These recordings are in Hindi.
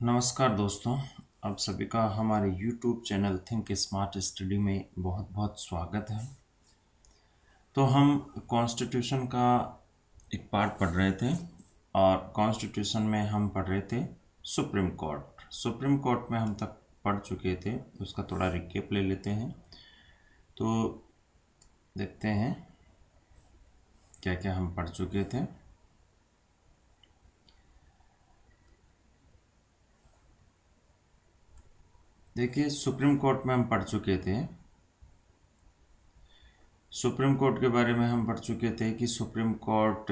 नमस्कार दोस्तों। आप सभी का हमारे YouTube channel think smart study में बहुत बहुत स्वागत है। तो हम कॉन्स्टिट्यूशन का एक पार्ट पढ़ रहे थे और कॉन्स्टिट्यूशन में हम पढ़ रहे थे सुप्रीम कोर्ट। सुप्रीम कोर्ट में हम तक पढ़ चुके थे, उसका थोड़ा रिकेप ले लेते हैं। तो देखते हैं क्या क्या हम पढ़ चुके थे। देखिए, सुप्रीम कोर्ट में हम पढ़ चुके थे। सुप्रीम कोर्ट के बारे में हम पढ़ चुके थे कि सुप्रीम कोर्ट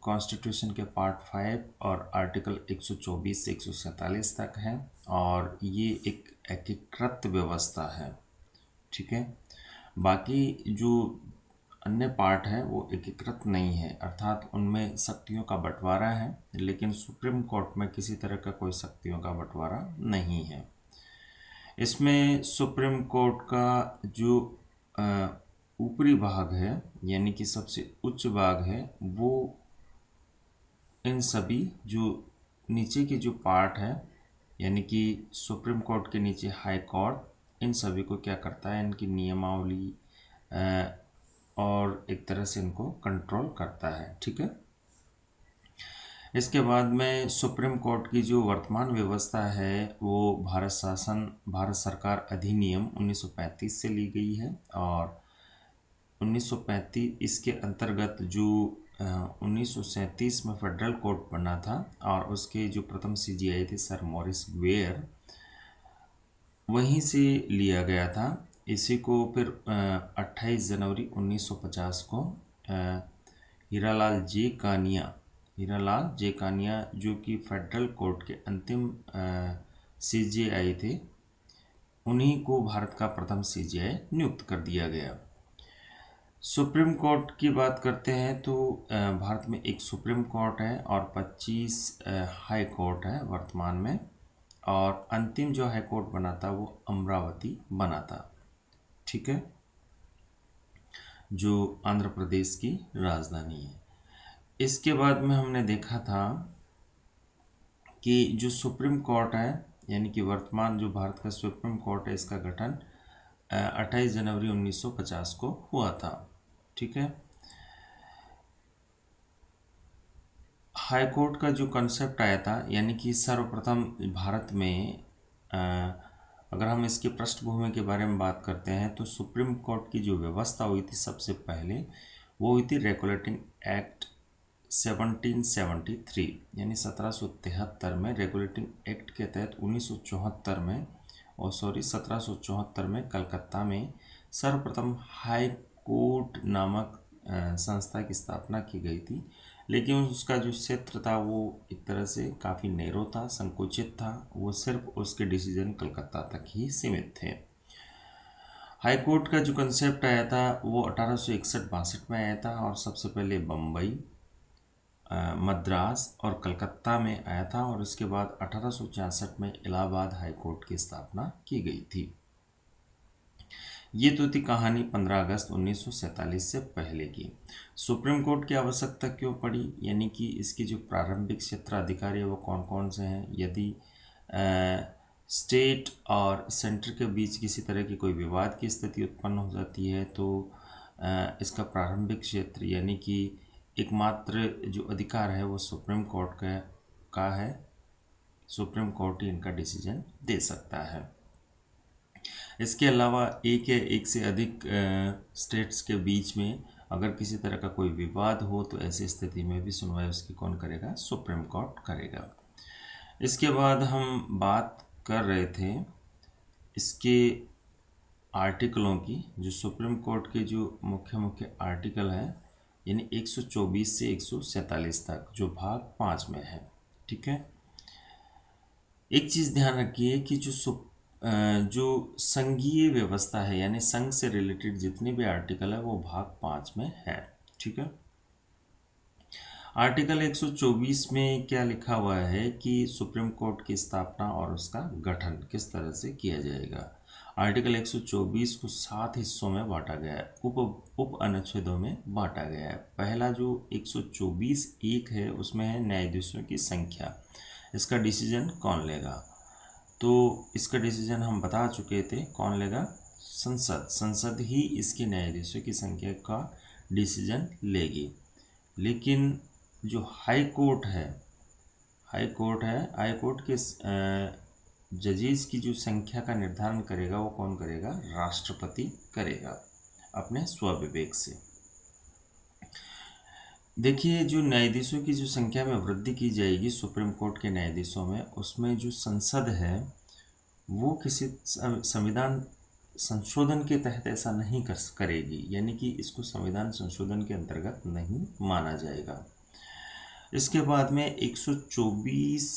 कॉन्स्टिट्यूशन के पार्ट 5 और आर्टिकल 124 से 147 तक है और ये एक एकीकृत व्यवस्था है। ठीक है। बाकी जो अन्य पार्ट है वो एकीकृत नहीं है, अर्थात उनमें शक्तियों का बंटवारा है, लेकिन सुप्रीम कोर्ट में किसी तरह का कोई शक्तियों का बंटवारा नहीं है। इसमें सुप्रीम कोर्ट का जो ऊपरी भाग है, यानी कि सबसे उच्च भाग है, वो इन सभी जो नीचे के जो पार्ट है, यानी कि सुप्रीम कोर्ट के नीचे हाई कोर्ट, इन सभी को क्या करता है, इनकी नियमावली और एक तरह से इनको कंट्रोल करता है। ठीक है। इसके बाद में सुप्रीम कोर्ट की जो वर्तमान व्यवस्था है वो भारत सरकार अधिनियम 1935 से ली गई है और 1935 इसके अंतर्गत जो 1937 में फेडरल कोर्ट बना था और उसके जो प्रथम सीजीआई थे सर मॉरिस वेयर, वहीं से लिया गया था। इसी को फिर 28 जनवरी 1950 को हीरालाल जे कानिया जो कि फेडरल कोर्ट के अंतिम सीजीआई थे, उन्हीं को भारत का प्रथम सीजीआई नियुक्त कर दिया गया। सुप्रीम कोर्ट की बात करते हैं तो भारत में एक सुप्रीम कोर्ट है और 25 हाई कोर्ट है वर्तमान में, और अंतिम जो हाई कोर्ट बना था वो अमरावती बना था। ठीक है, जो आंध्र प्रदेश की राजधानी है। इसके बाद में हमने देखा था कि जो सुप्रीम कोर्ट है, यानी कि वर्तमान जो भारत का सुप्रीम कोर्ट है, इसका गठन 28 जनवरी 1950 को हुआ था। ठीक है। हाई कोर्ट का जो कंसेप्ट आया था, यानी कि सर्वप्रथम भारत में अगर हम इसकी पृष्ठभूमि के बारे में बात करते हैं तो सुप्रीम कोर्ट की जो व्यवस्था हुई थी सबसे पहले, वो हुई थी रेगुलेटिंग एक्ट 1773, यानी 1773 में रेगुलेटिंग एक्ट के तहत 1974 में 1774 में कलकत्ता में सर्वप्रथम हाई कोर्ट नामक संस्था की स्थापना की गई थी। लेकिन उसका जो क्षेत्र था वो एक तरह से काफ़ी नैरो था, संकुचित था, वो सिर्फ उसके डिसीजन कलकत्ता तक ही सीमित थे। हाई कोर्ट का जो कंसेप्ट आया था वो 1861-62 में आया था और सबसे पहले बम्बई, मद्रास और कलकत्ता में आया था, और उसके बाद 1866 में इलाहाबाद हाई कोर्ट की स्थापना की गई थी। ये तो थी कहानी 15 अगस्त 1947 से पहले की। सुप्रीम कोर्ट की आवश्यकता क्यों पड़ी, यानी कि इसकी जो प्रारंभिक क्षेत्राधिकारी है वो कौन कौन से हैं। यदि स्टेट और सेंटर के बीच किसी तरह की कोई विवाद की स्थिति उत्पन्न हो जाती है तो इसका प्रारंभिक क्षेत्र, यानी कि एकमात्र जो अधिकार है वो सुप्रीम कोर्ट का है। सुप्रीम कोर्ट ही इनका डिसीजन दे सकता है। इसके अलावा एक या एक से अधिक स्टेट्स के बीच में अगर किसी तरह का कोई विवाद हो तो ऐसी स्थिति में भी सुनवाई उसकी कौन करेगा, सुप्रीम कोर्ट करेगा। इसके बाद हम बात कर रहे थे इसके आर्टिकलों की, जो सुप्रीम कोर्ट के जो मुख्य मुख्य आर्टिकल हैं, यानी 124 से 147 तक, जो भाग 5 में है। ठीक है। एक चीज़ ध्यान रखिए कि जो संघीय व्यवस्था है, यानी संघ से रिलेटेड जितने भी आर्टिकल है वो भाग 5 में है। ठीक है। आर्टिकल 124 में क्या लिखा हुआ है कि सुप्रीम कोर्ट की स्थापना और उसका गठन किस तरह से किया जाएगा। आर्टिकल 124 को 7 हिस्सों में बांटा गया है, उप अनुच्छेदों में बांटा गया है। पहला जो 124 एक है उसमें है न्यायाधीशों की संख्या। इसका डिसीजन कौन लेगा? तो इसका डिसीजन हम बता चुके थे, कौन लेगा? संसद। संसद ही इसके न्यायाधीशों की संख्या का डिसीजन लेगी। लेकिन जो हाई कोर्ट है, हाई कोर्ट के जजेस की जो संख्या का निर्धारण करेगा वो कौन करेगा? राष्ट्रपति करेगा अपने स्वविवेक से। देखिए, जो न्यायाधीशों की जो संख्या में वृद्धि की जाएगी सुप्रीम कोर्ट के न्यायाधीशों में, उसमें जो संसद है वो किसी संविधान संशोधन के तहत ऐसा नहीं करेगी, यानी कि इसको संविधान संशोधन के अंतर्गत नहीं माना जाएगा। इसके बाद में 124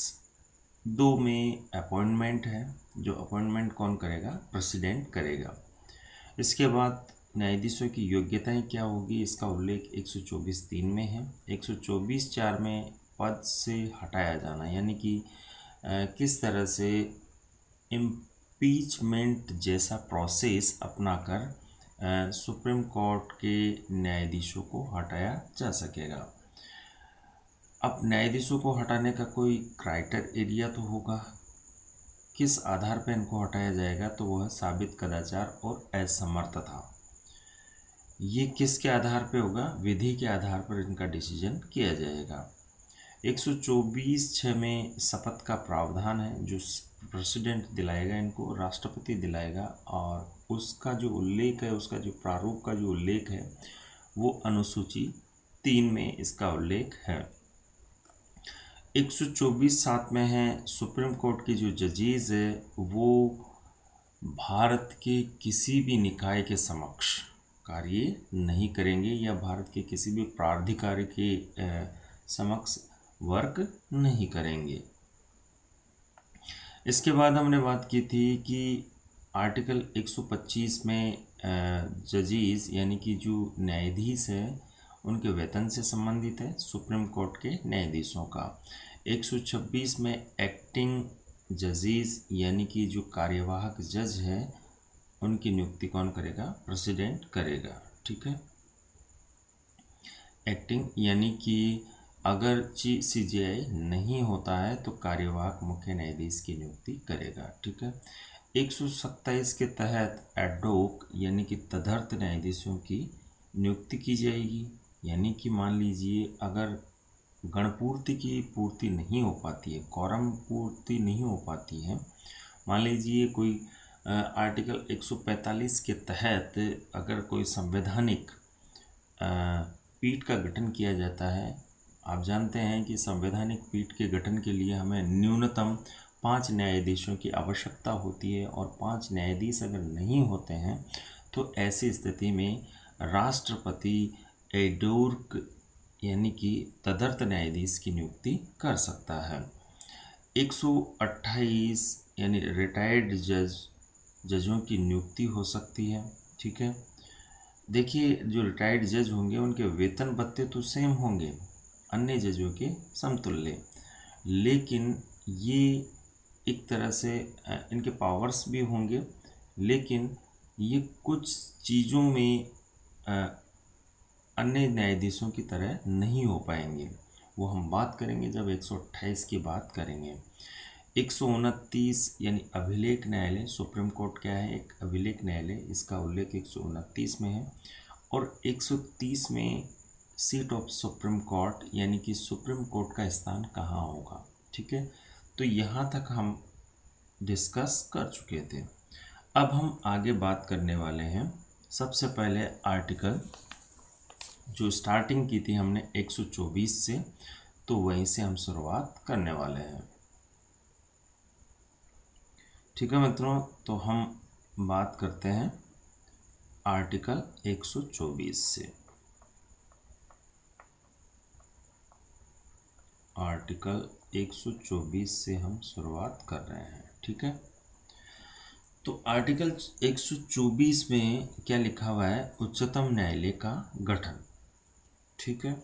दो में अपॉइंटमेंट है, जो अपॉइंटमेंट कौन करेगा? प्रेसिडेंट करेगा। इसके बाद न्यायाधीशों की योग्यताएं क्या होगी, इसका उल्लेख 124(3) में है। 124(4) में पद से हटाया जाना, यानी कि किस तरह से इम्पीचमेंट जैसा प्रोसेस अपनाकर सुप्रीम कोर्ट के न्यायाधीशों को हटाया जा सकेगा। अब न्यायाधीशों को हटाने का कोई क्राइटेरिया तो होगा, किस आधार पर इनको हटाया जाएगा? तो वह साबित कदाचार और असमर्थता। ये किसके आधार पे होगा? विधि के आधार पर इनका डिसीजन किया जाएगा। 124(6) में शपथ का प्रावधान है, जो प्रेसिडेंट दिलाएगा इनको, राष्ट्रपति दिलाएगा, और उसका जो उल्लेख है, उसका जो प्रारूप का जो उल्लेख है वो अनुसूची 3 में इसका उल्लेख है। 124(7) में है, सुप्रीम कोर्ट की जो जजेस है वो भारत के किसी भी निकाय के समक्ष कार्य नहीं करेंगे या भारत के किसी भी प्राधिकारी के समक्ष वर्क नहीं करेंगे। इसके बाद हमने बात की थी कि आर्टिकल 125 में जजेस यानी कि जो न्यायाधीश है उनके वेतन से संबंधित है सुप्रीम कोर्ट के न्यायाधीशों का। 126 में एक्टिंग जजेस यानी कि जो कार्यवाहक जज है उनकी नियुक्ति कौन करेगा? प्रेसिडेंट करेगा। ठीक है, एक्टिंग यानी कि अगर CJI नहीं होता है तो कार्यवाहक मुख्य न्यायाधीश की नियुक्ति करेगा। ठीक है, 127 के तहत एडोक यानी कि तदर्थ न्यायाधीशों की नियुक्ति की जाएगी। यानी कि मान लीजिए अगर गणपूर्ति की पूर्ति नहीं हो पाती है, कोरम पूर्ति नहीं हो पाती है, मान लीजिए कोई आर्टिकल 145 के तहत अगर कोई संवैधानिक पीठ का गठन किया जाता है। आप जानते हैं कि संवैधानिक पीठ के गठन के लिए हमें न्यूनतम 5 न्यायाधीशों की आवश्यकता होती है, और 5 न्यायाधीश अगर नहीं होते हैं तो ऐसी स्थिति में राष्ट्रपति एडोर्क यानी कि तदर्थ न्यायाधीश की नियुक्ति कर सकता है। 128 यानी रिटायर्ड जजों की नियुक्ति हो सकती है। ठीक है, देखिए जो रिटायर्ड जज होंगे उनके वेतन भत्ते तो सेम होंगे अन्य जजों के समतुल्य, लेकिन ये एक तरह से इनके पावर्स भी होंगे, लेकिन ये कुछ चीज़ों में अन्य न्यायाधीशों की तरह नहीं हो पाएंगे। वो हम बात करेंगे जब 128 की बात करेंगे। 129 यानी अभिलेख न्यायालय, सुप्रीम कोर्ट क्या है? एक अभिलेख न्यायालय, इसका उल्लेख 129 में है। और 130 में सीट ऑफ सुप्रीम कोर्ट यानी कि सुप्रीम कोर्ट का स्थान कहाँ होगा। ठीक है, तो यहाँ तक हम डिस्कस कर चुके थे। अब हम आगे बात करने वाले हैं। सबसे पहले आर्टिकल जो स्टार्टिंग की थी हमने 124 से, तो वहीं से हम शुरुआत करने वाले हैं। ठीक है मित्रों, तो हम बात करते हैं आर्टिकल 124 से। आर्टिकल 124 से हम शुरुआत कर रहे हैं। ठीक है, तो आर्टिकल 124 में क्या लिखा हुआ है? उच्चतम न्यायालय का गठन। ठीक है,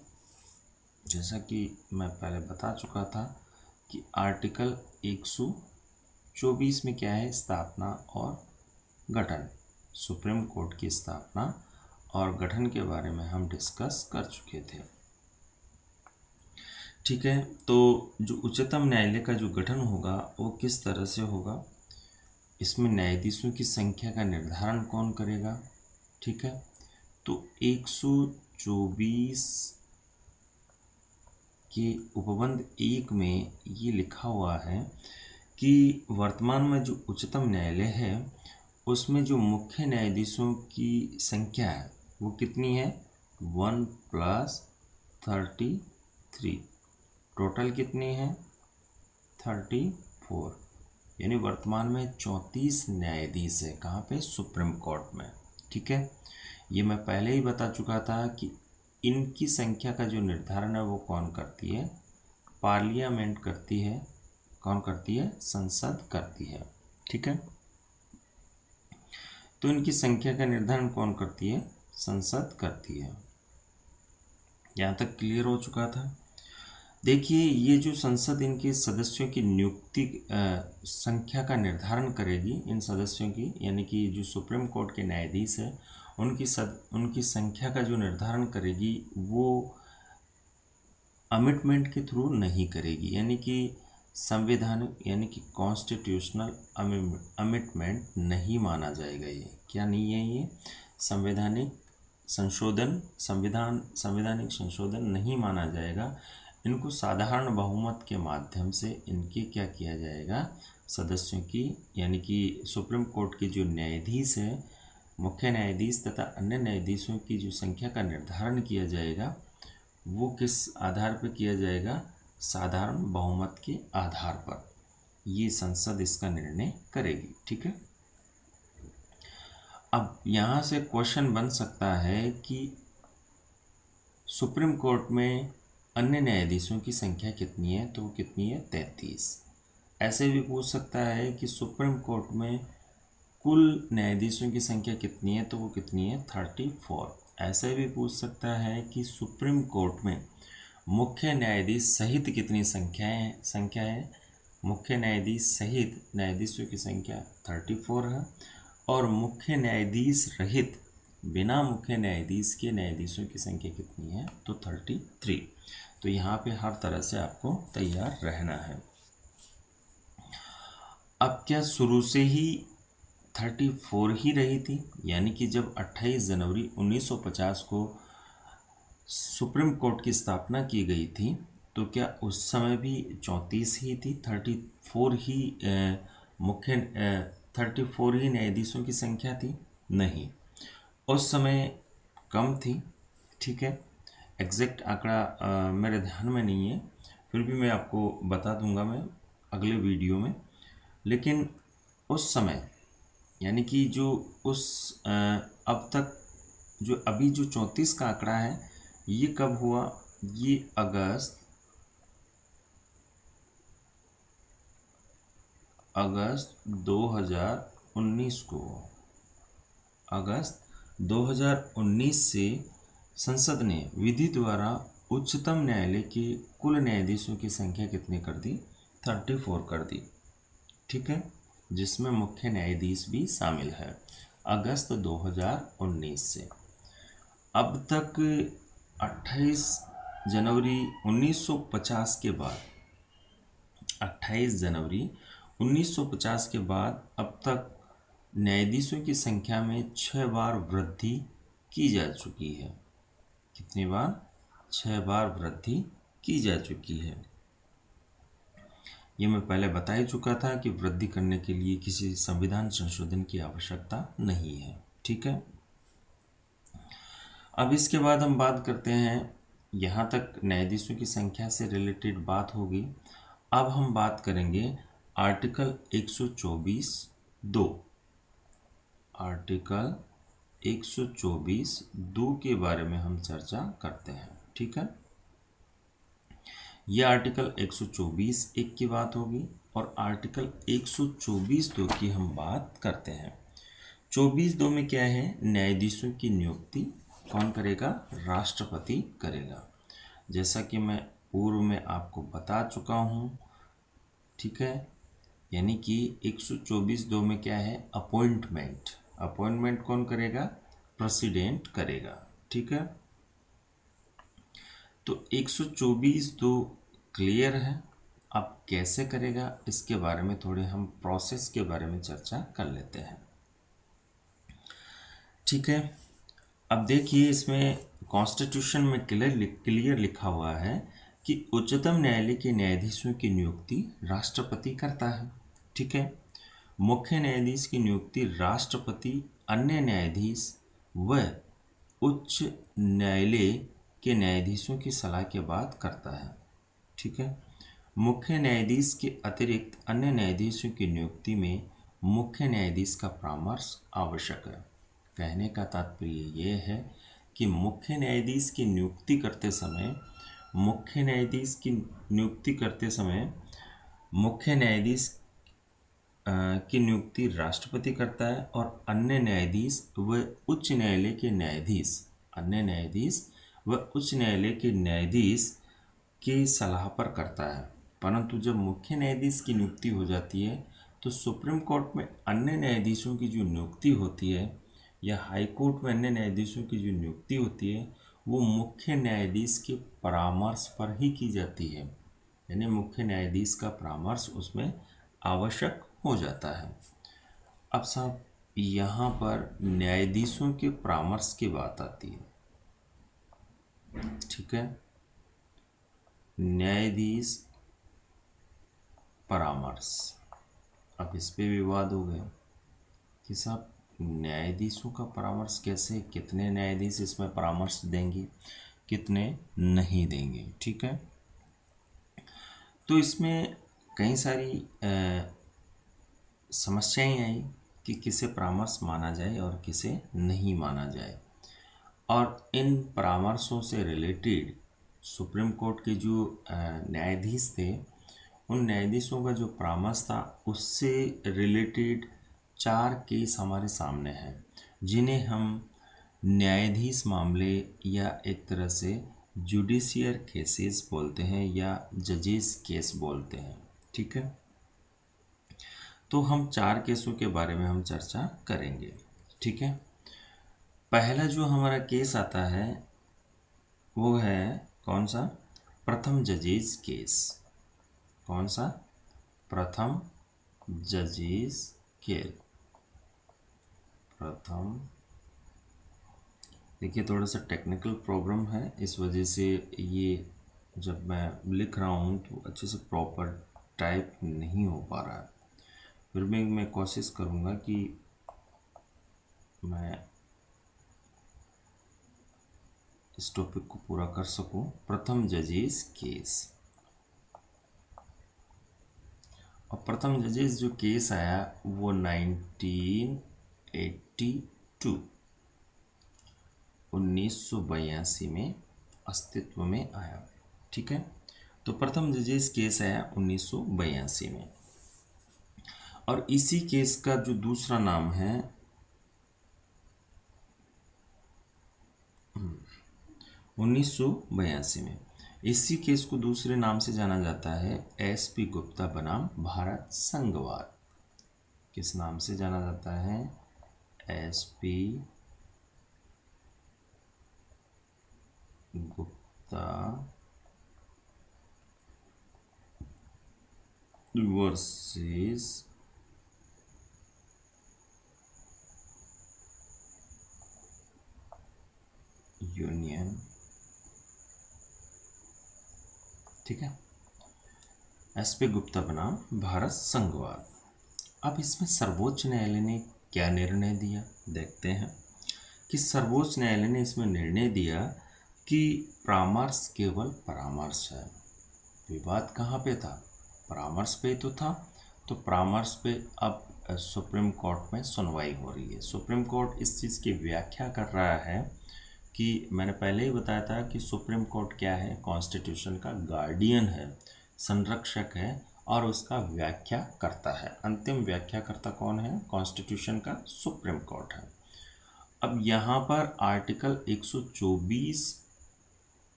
जैसा कि मैं पहले बता चुका था कि आर्टिकल 124 में क्या है? स्थापना और गठन, सुप्रीम कोर्ट की स्थापना और गठन के बारे में हम डिस्कस कर चुके थे। ठीक है। तो जो उच्चतम न्यायालय का जो गठन होगा वो किस तरह से होगा, इसमें न्यायाधीशों की संख्या का निर्धारण कौन करेगा, ठीक है। तो 124 के उपबंध 1 में ये लिखा हुआ है कि वर्तमान में जो उच्चतम न्यायालय है उसमें जो मुख्य न्यायाधीशों की संख्या है वो कितनी है, 1 + 33। टोटल कितनी है, 34। यानी वर्तमान में 34 न्यायाधीश है। कहाँ पे, सुप्रीम कोर्ट में, ठीक है। ये मैं पहले ही बता चुका था कि इनकी संख्या का जो निर्धारण है वो कौन करती है, पार्लियामेंट करती है। कौन करती है, संसद करती है, ठीक है। तो इनकी संख्या का निर्धारण कौन करती है, संसद करती है। यहाँ तक क्लियर हो चुका था। देखिए, ये जो संसद इनके सदस्यों की नियुक्ति संख्या का निर्धारण करेगी, इन सदस्यों की, यानी कि जो सुप्रीम कोर्ट के न्यायाधीश है उनकी संख्या का जो निर्धारण करेगी वो अमेंडमेंट के थ्रू नहीं करेगी, यानी कि संवैधानिक यानी कि कॉन्स्टिट्यूशनल अमेंडमेंट नहीं माना जाएगा। ये क्या नहीं है, ये संवैधानिक संवैधानिक संशोधन नहीं माना जाएगा। इनको साधारण बहुमत के माध्यम से इनके क्या किया जाएगा, सदस्यों की, यानी कि सुप्रीम कोर्ट के जो न्यायाधीश है, मुख्य न्यायाधीश तथा अन्य न्यायाधीशों की जो संख्या का निर्धारण किया जाएगा वो किस आधार पर किया जाएगा, साधारण बहुमत के आधार पर ये संसद इसका निर्णय करेगी, ठीक है। अब यहाँ से क्वेश्चन बन सकता है कि सुप्रीम कोर्ट में अन्य न्यायाधीशों की संख्या कितनी है, तो वो कितनी है, 33। ऐसे भी पूछ सकता है कि सुप्रीम कोर्ट में कुल न्यायाधीशों की संख्या कितनी है, तो वो कितनी है, 34। ऐसे भी पूछ सकता है कि सुप्रीम कोर्ट में मुख्य न्यायाधीश सहित कितनी संख्या है। मुख्य न्यायाधीश सहित न्यायाधीशों की संख्या 34 है, और मुख्य न्यायाधीश रहित बिना मुख्य न्यायाधीश के न्यायाधीशों की संख्या कितनी है, तो 33। तो यहाँ पे हर तरह से आपको तैयार रहना है। अब क्या शुरू से ही 34 ही रही थी, यानी कि जब 28 जनवरी 1950 को सुप्रीम कोर्ट की स्थापना की गई थी तो क्या उस समय भी 34 ही थी, 34 ही मुख्य 34 ही न्यायाधीशों की संख्या थी? नहीं, उस समय कम थी, ठीक है। एग्जैक्ट आंकड़ा मेरे ध्यान में नहीं है, फिर भी मैं आपको बता दूंगा मैं अगले वीडियो में। लेकिन उस समय यानी कि जो उस अब तक जो अभी जो 34 का आंकड़ा है ये कब हुआ, ये अगस्त 2019 को, अगस्त 2019 से संसद ने विधि द्वारा उच्चतम न्यायालय के कुल न्यायाधीशों की संख्या कितनी कर दी, 34 कर दी, ठीक है, जिसमें मुख्य न्यायाधीश भी शामिल है। अगस्त 2019 से अब तक 28 जनवरी 1950 के बाद, 28 जनवरी 1950 के बाद अब तक न्यायाधीशों की संख्या में 6 बार वृद्धि की जा चुकी है। कितनी बार, 6 बार वृद्धि की जा चुकी है। ये मैं पहले बता ही चुका था कि वृद्धि करने के लिए किसी संविधान संशोधन की आवश्यकता नहीं है, ठीक है। अब इसके बाद हम बात करते हैं, यहाँ तक न्यायाधीशों की संख्या से रिलेटेड बात होगी। अब हम बात करेंगे आर्टिकल 124(2), आर्टिकल 124(2) के बारे में हम चर्चा करते हैं, ठीक है। यह आर्टिकल 124(1) की बात होगी और आर्टिकल 124(2) की हम बात करते हैं। 24(2) में क्या है, न्यायाधीशों की नियुक्ति कौन करेगा, राष्ट्रपति करेगा, जैसा कि मैं पूर्व में आपको बता चुका हूँ, ठीक है। यानी कि 124(2) में क्या है, अपॉइंटमेंट, अपॉइंटमेंट कौन करेगा, प्रेसिडेंट करेगा, ठीक है। तो 124(2) क्लियर है। अब कैसे करेगा इसके बारे में थोड़े हम प्रोसेस के बारे में चर्चा कर लेते हैं। ठीक है, अब देखिए इसमें कॉन्स्टिट्यूशन में क्लियर लिखा हुआ है कि उच्चतम न्यायालय के न्यायाधीशों की नियुक्ति राष्ट्रपति करता है। ठीक है, मुख्य न्यायाधीश की नियुक्ति राष्ट्रपति अन्य न्यायाधीश व उच्च न्यायालय के न्यायाधीशों की सलाह के बाद करता है। ठीक है, मुख्य न्यायाधीश के अतिरिक्त अन्य न्यायाधीशों की नियुक्ति में मुख्य न्यायाधीश का परामर्श आवश्यक है। कहने का तात्पर्य ये है कि मुख्य न्यायाधीश की नियुक्ति करते समय मुख्य न्यायाधीश की नियुक्ति राष्ट्रपति करता है और अन्य न्यायाधीश व उच्च न्यायालय के न्यायाधीश की सलाह पर करता है। परंतु जब मुख्य न्यायाधीश की नियुक्ति हो जाती है तो सुप्रीम कोर्ट में अन्य न्यायाधीशों की जो नियुक्ति होती है या हाई कोर्ट में अन्य न्यायाधीशों की जो नियुक्ति होती है वो मुख्य न्यायाधीश के परामर्श पर ही की जाती है, यानी मुख्य न्यायाधीश का परामर्श उसमें आवश्यक हो जाता है। अब साहब यहाँ पर न्यायाधीशों के परामर्श की बात आती है। ठीक है, न्यायाधीश परामर्श, अब इस पे विवाद हो गया कि साहब न्यायाधीशों का परामर्श कैसे, कितने न्यायाधीश इसमें परामर्श देंगे, कितने नहीं देंगे। ठीक है, तो इसमें कई सारी समस्याएं आई कि किसे परामर्श माना जाए और किसे नहीं माना जाए, और इन परामर्शों से रिलेटेड सुप्रीम कोर्ट के जो न्यायाधीश थे उन न्यायाधीशों का जो परामर्श था उससे रिलेटेड 4 केस हमारे सामने हैं जिन्हें हम न्यायाधीश मामले या एक तरह से जुडिशियल केसेस बोलते हैं या जजेस केस बोलते हैं। ठीक है, तो हम 4 केसों के बारे में हम चर्चा करेंगे। ठीक है, पहला जो हमारा केस आता है वो है कौन सा, प्रथम जजेस केस। कौन सा, प्रथम जजेस केस। प्रथम, देखिए थोड़ा सा टेक्निकल प्रॉब्लम है, इस वजह से ये जब मैं लिख रहा हूँ तो अच्छे से प्रॉपर टाइप नहीं हो पा रहा है। फिर भी मैं कोशिश करूँगा कि मैं इस टॉपिक को पूरा कर सकूं। प्रथम जजेस केस, और प्रथम जजेस जो केस आया वो 1982 में अस्तित्व में आया। ठीक है, तो प्रथम जजेस केस आया 1982 में, और इसी केस का जो दूसरा नाम है 1982 में, इसी केस को दूसरे नाम से जाना जाता है एसपी गुप्ता बनाम भारत संघवाद। किस नाम से जाना जाता है, एसपी गुप्ता वर्सेस यूनियन। ठीक है, एसपी गुप्ता बनाम भारत संघवाद। अब इसमें सर्वोच्च न्यायालय ने क्या निर्णय दिया, देखते हैं कि सर्वोच्च न्यायालय ने इसमें निर्णय दिया कि परामर्श केवल परामर्श है। विवाद कहाँ पे था, परामर्श पे तो था, तो परामर्श पे अब सुप्रीम कोर्ट में सुनवाई हो रही है। सुप्रीम कोर्ट इस चीज़ की व्याख्या कर रहा है कि मैंने पहले ही बताया था कि सुप्रीम कोर्ट क्या है, कॉन्स्टिट्यूशन का गार्डियन है, संरक्षक है, और उसका व्याख्या करता है। अंतिम व्याख्याकर्ता कौन है, कॉन्स्टिट्यूशन का सुप्रीम कोर्ट है। अब यहाँ पर आर्टिकल 124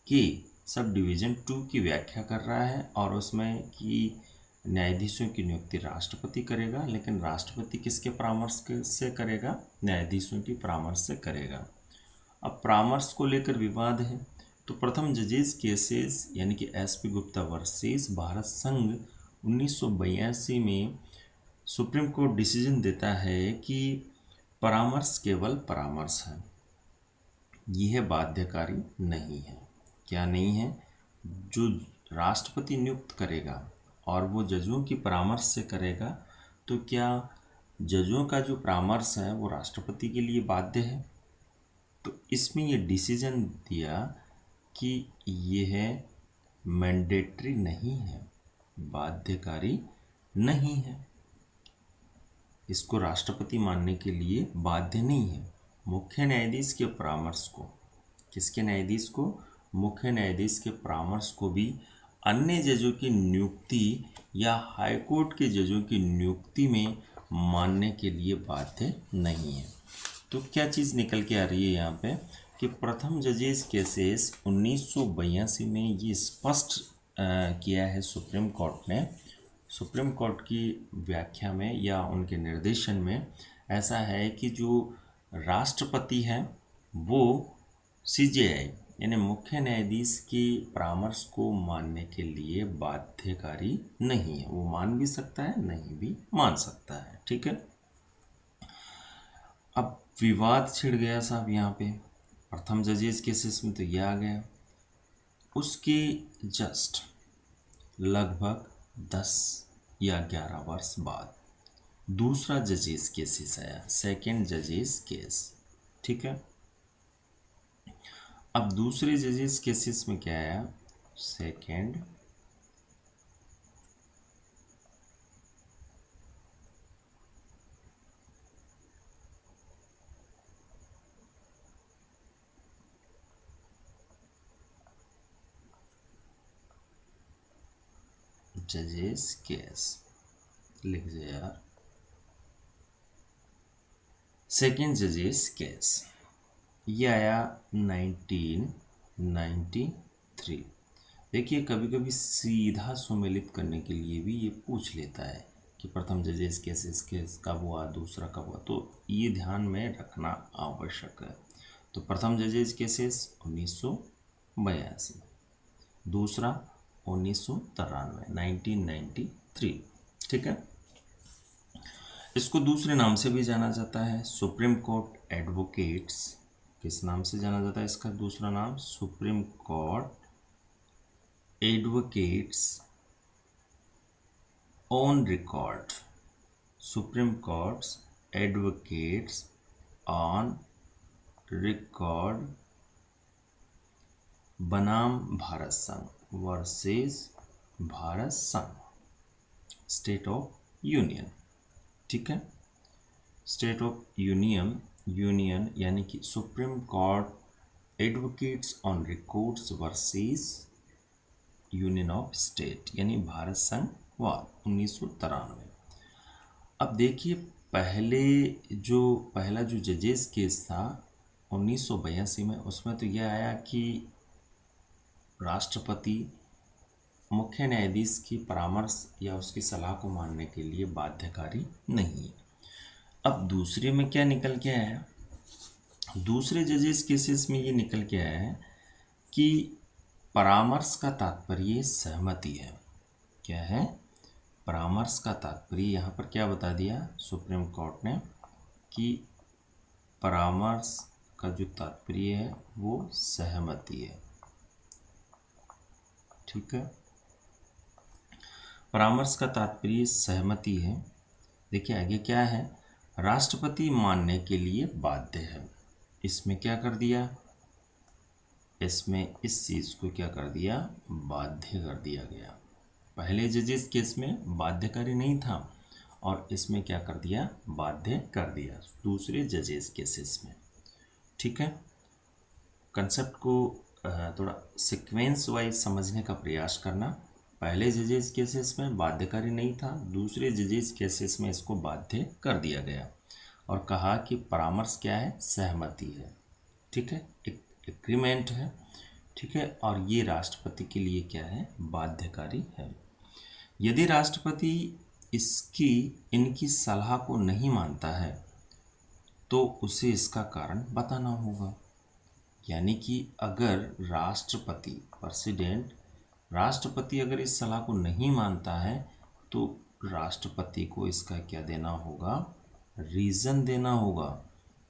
के सब डिवीज़न 2 की व्याख्या कर रहा है, और उसमें कि न्यायाधीशों की नियुक्ति राष्ट्रपति करेगा, लेकिन राष्ट्रपति किसके परामर्श से करेगा, न्यायाधीशों की परामर्श से करेगा। अब परामर्श को लेकर विवाद है, तो प्रथम जजेस केसेस यानी कि एसपी गुप्ता वर्सेस भारत संघ 1982 में सुप्रीम कोर्ट डिसीजन देता है कि परामर्श केवल परामर्श है, यह बाध्यकारी नहीं है। क्या नहीं है? जो राष्ट्रपति नियुक्त करेगा और वो जजों की परामर्श से करेगा, तो क्या जजों का जो परामर्श है वो राष्ट्रपति के लिए बाध्य है? तो इसमें ये डिसीजन दिया कि यह मैंडेटरी नहीं है, बाध्यकारी नहीं है, इसको राष्ट्रपति मानने के लिए बाध्य नहीं है। मुख्य न्यायाधीश के परामर्श को, किसके न्यायाधीश को? मुख्य न्यायाधीश के परामर्श को भी अन्य जजों की नियुक्ति या हाईकोर्ट के जजों की नियुक्ति में मानने के लिए बाध्य नहीं है। तो क्या चीज़ निकल के आ रही है यहाँ पे कि प्रथम जजेस केसेस 1982 में ये स्पष्ट किया है सुप्रीम कोर्ट ने, सुप्रीम कोर्ट की व्याख्या में या उनके निर्देशन में ऐसा है कि जो राष्ट्रपति है वो सीजेआई यानी मुख्य न्यायाधीश के परामर्श को मानने के लिए बाध्यकारी नहीं है। वो मान भी सकता है, नहीं भी मान सकता है। ठीक है, अब विवाद छिड़ गया साहब यहाँ पे प्रथम जजेस केसेस में, तो ये आ गया। उसके जस्ट लगभग 10 या 11 वर्ष बाद दूसरा जजेस केसेस आया, सेकेंड जजेस केस। ठीक है, अब दूसरे जजेस केसेस में क्या आया? सेकेंड जजेस केस, लिख दे यार, सेकेंड जजेस केस। ये आया 1993। देखिए कभी कभी सीधा सुमेलित करने के लिए भी ये पूछ लेता है कि प्रथम जजेस केसेस केस कब हुआ, दूसरा कब हुआ, तो ये ध्यान में रखना आवश्यक है। तो प्रथम जजेस केसेस 1982, दूसरा 1993। ठीक है, इसको दूसरे नाम से भी जाना जाता है सुप्रीम कोर्ट एडवोकेट्स। किस नाम से जाना जाता है इसका दूसरा नाम? Supreme court advocates on record, supreme courts advocates on record बनाम भारत संघ वर्सेस भारत संघ, स्टेट ऑफ यूनियन। ठीक है, स्टेट ऑफ यूनियन यानी कि supreme court advocates on records versus union of state यानी भारत संघ वाद 1993। अब देखिए पहला जो जजेस केस था 1982 में, उसमें तो यह आया कि राष्ट्रपति मुख्य न्यायाधीश की परामर्श या उसकी सलाह को मानने के लिए बाध्यकारी नहीं है। अब दूसरे में क्या निकल के आया है? दूसरे जजेस केसेस में ये निकल के आया है कि परामर्श का तात्पर्य सहमति है। क्या है? परामर्श का तात्पर्य यहाँ पर क्या बता दिया सुप्रीम कोर्ट ने कि परामर्श का जो तात्पर्य है वो सहमति है। ठीक है, परामर्श का तात्पर्य सहमति है। देखिए आगे क्या है, राष्ट्रपति मानने के लिए बाध्य है। इसमें क्या कर दिया, इसमें इस चीज़ को क्या कर दिया, बाध्य कर दिया गया। पहले जजेस केस में बाध्यकारी नहीं था और इसमें क्या कर दिया, बाध्य कर दिया दूसरे जजेस केसेस में। ठीक है, कंसेप्ट को थोड़ा सीक्वेंस वाइज समझने का प्रयास करना। पहले जजेस केसेस में बाध्यकारी नहीं था, दूसरे जजेस केसेस में इसको बाध्य कर दिया गया और कहा कि परामर्श क्या है, सहमति है। ठीक है, एक एग्रीमेंट है। ठीक है, और ये राष्ट्रपति के लिए क्या है, बाध्यकारी है। यदि राष्ट्रपति इनकी सलाह को नहीं मानता है तो उसे इसका कारण बताना होगा। यानी कि अगर राष्ट्रपति प्रेसिडेंट राष्ट्रपति अगर इस सलाह को नहीं मानता है तो राष्ट्रपति को इसका क्या देना होगा, रीज़न देना होगा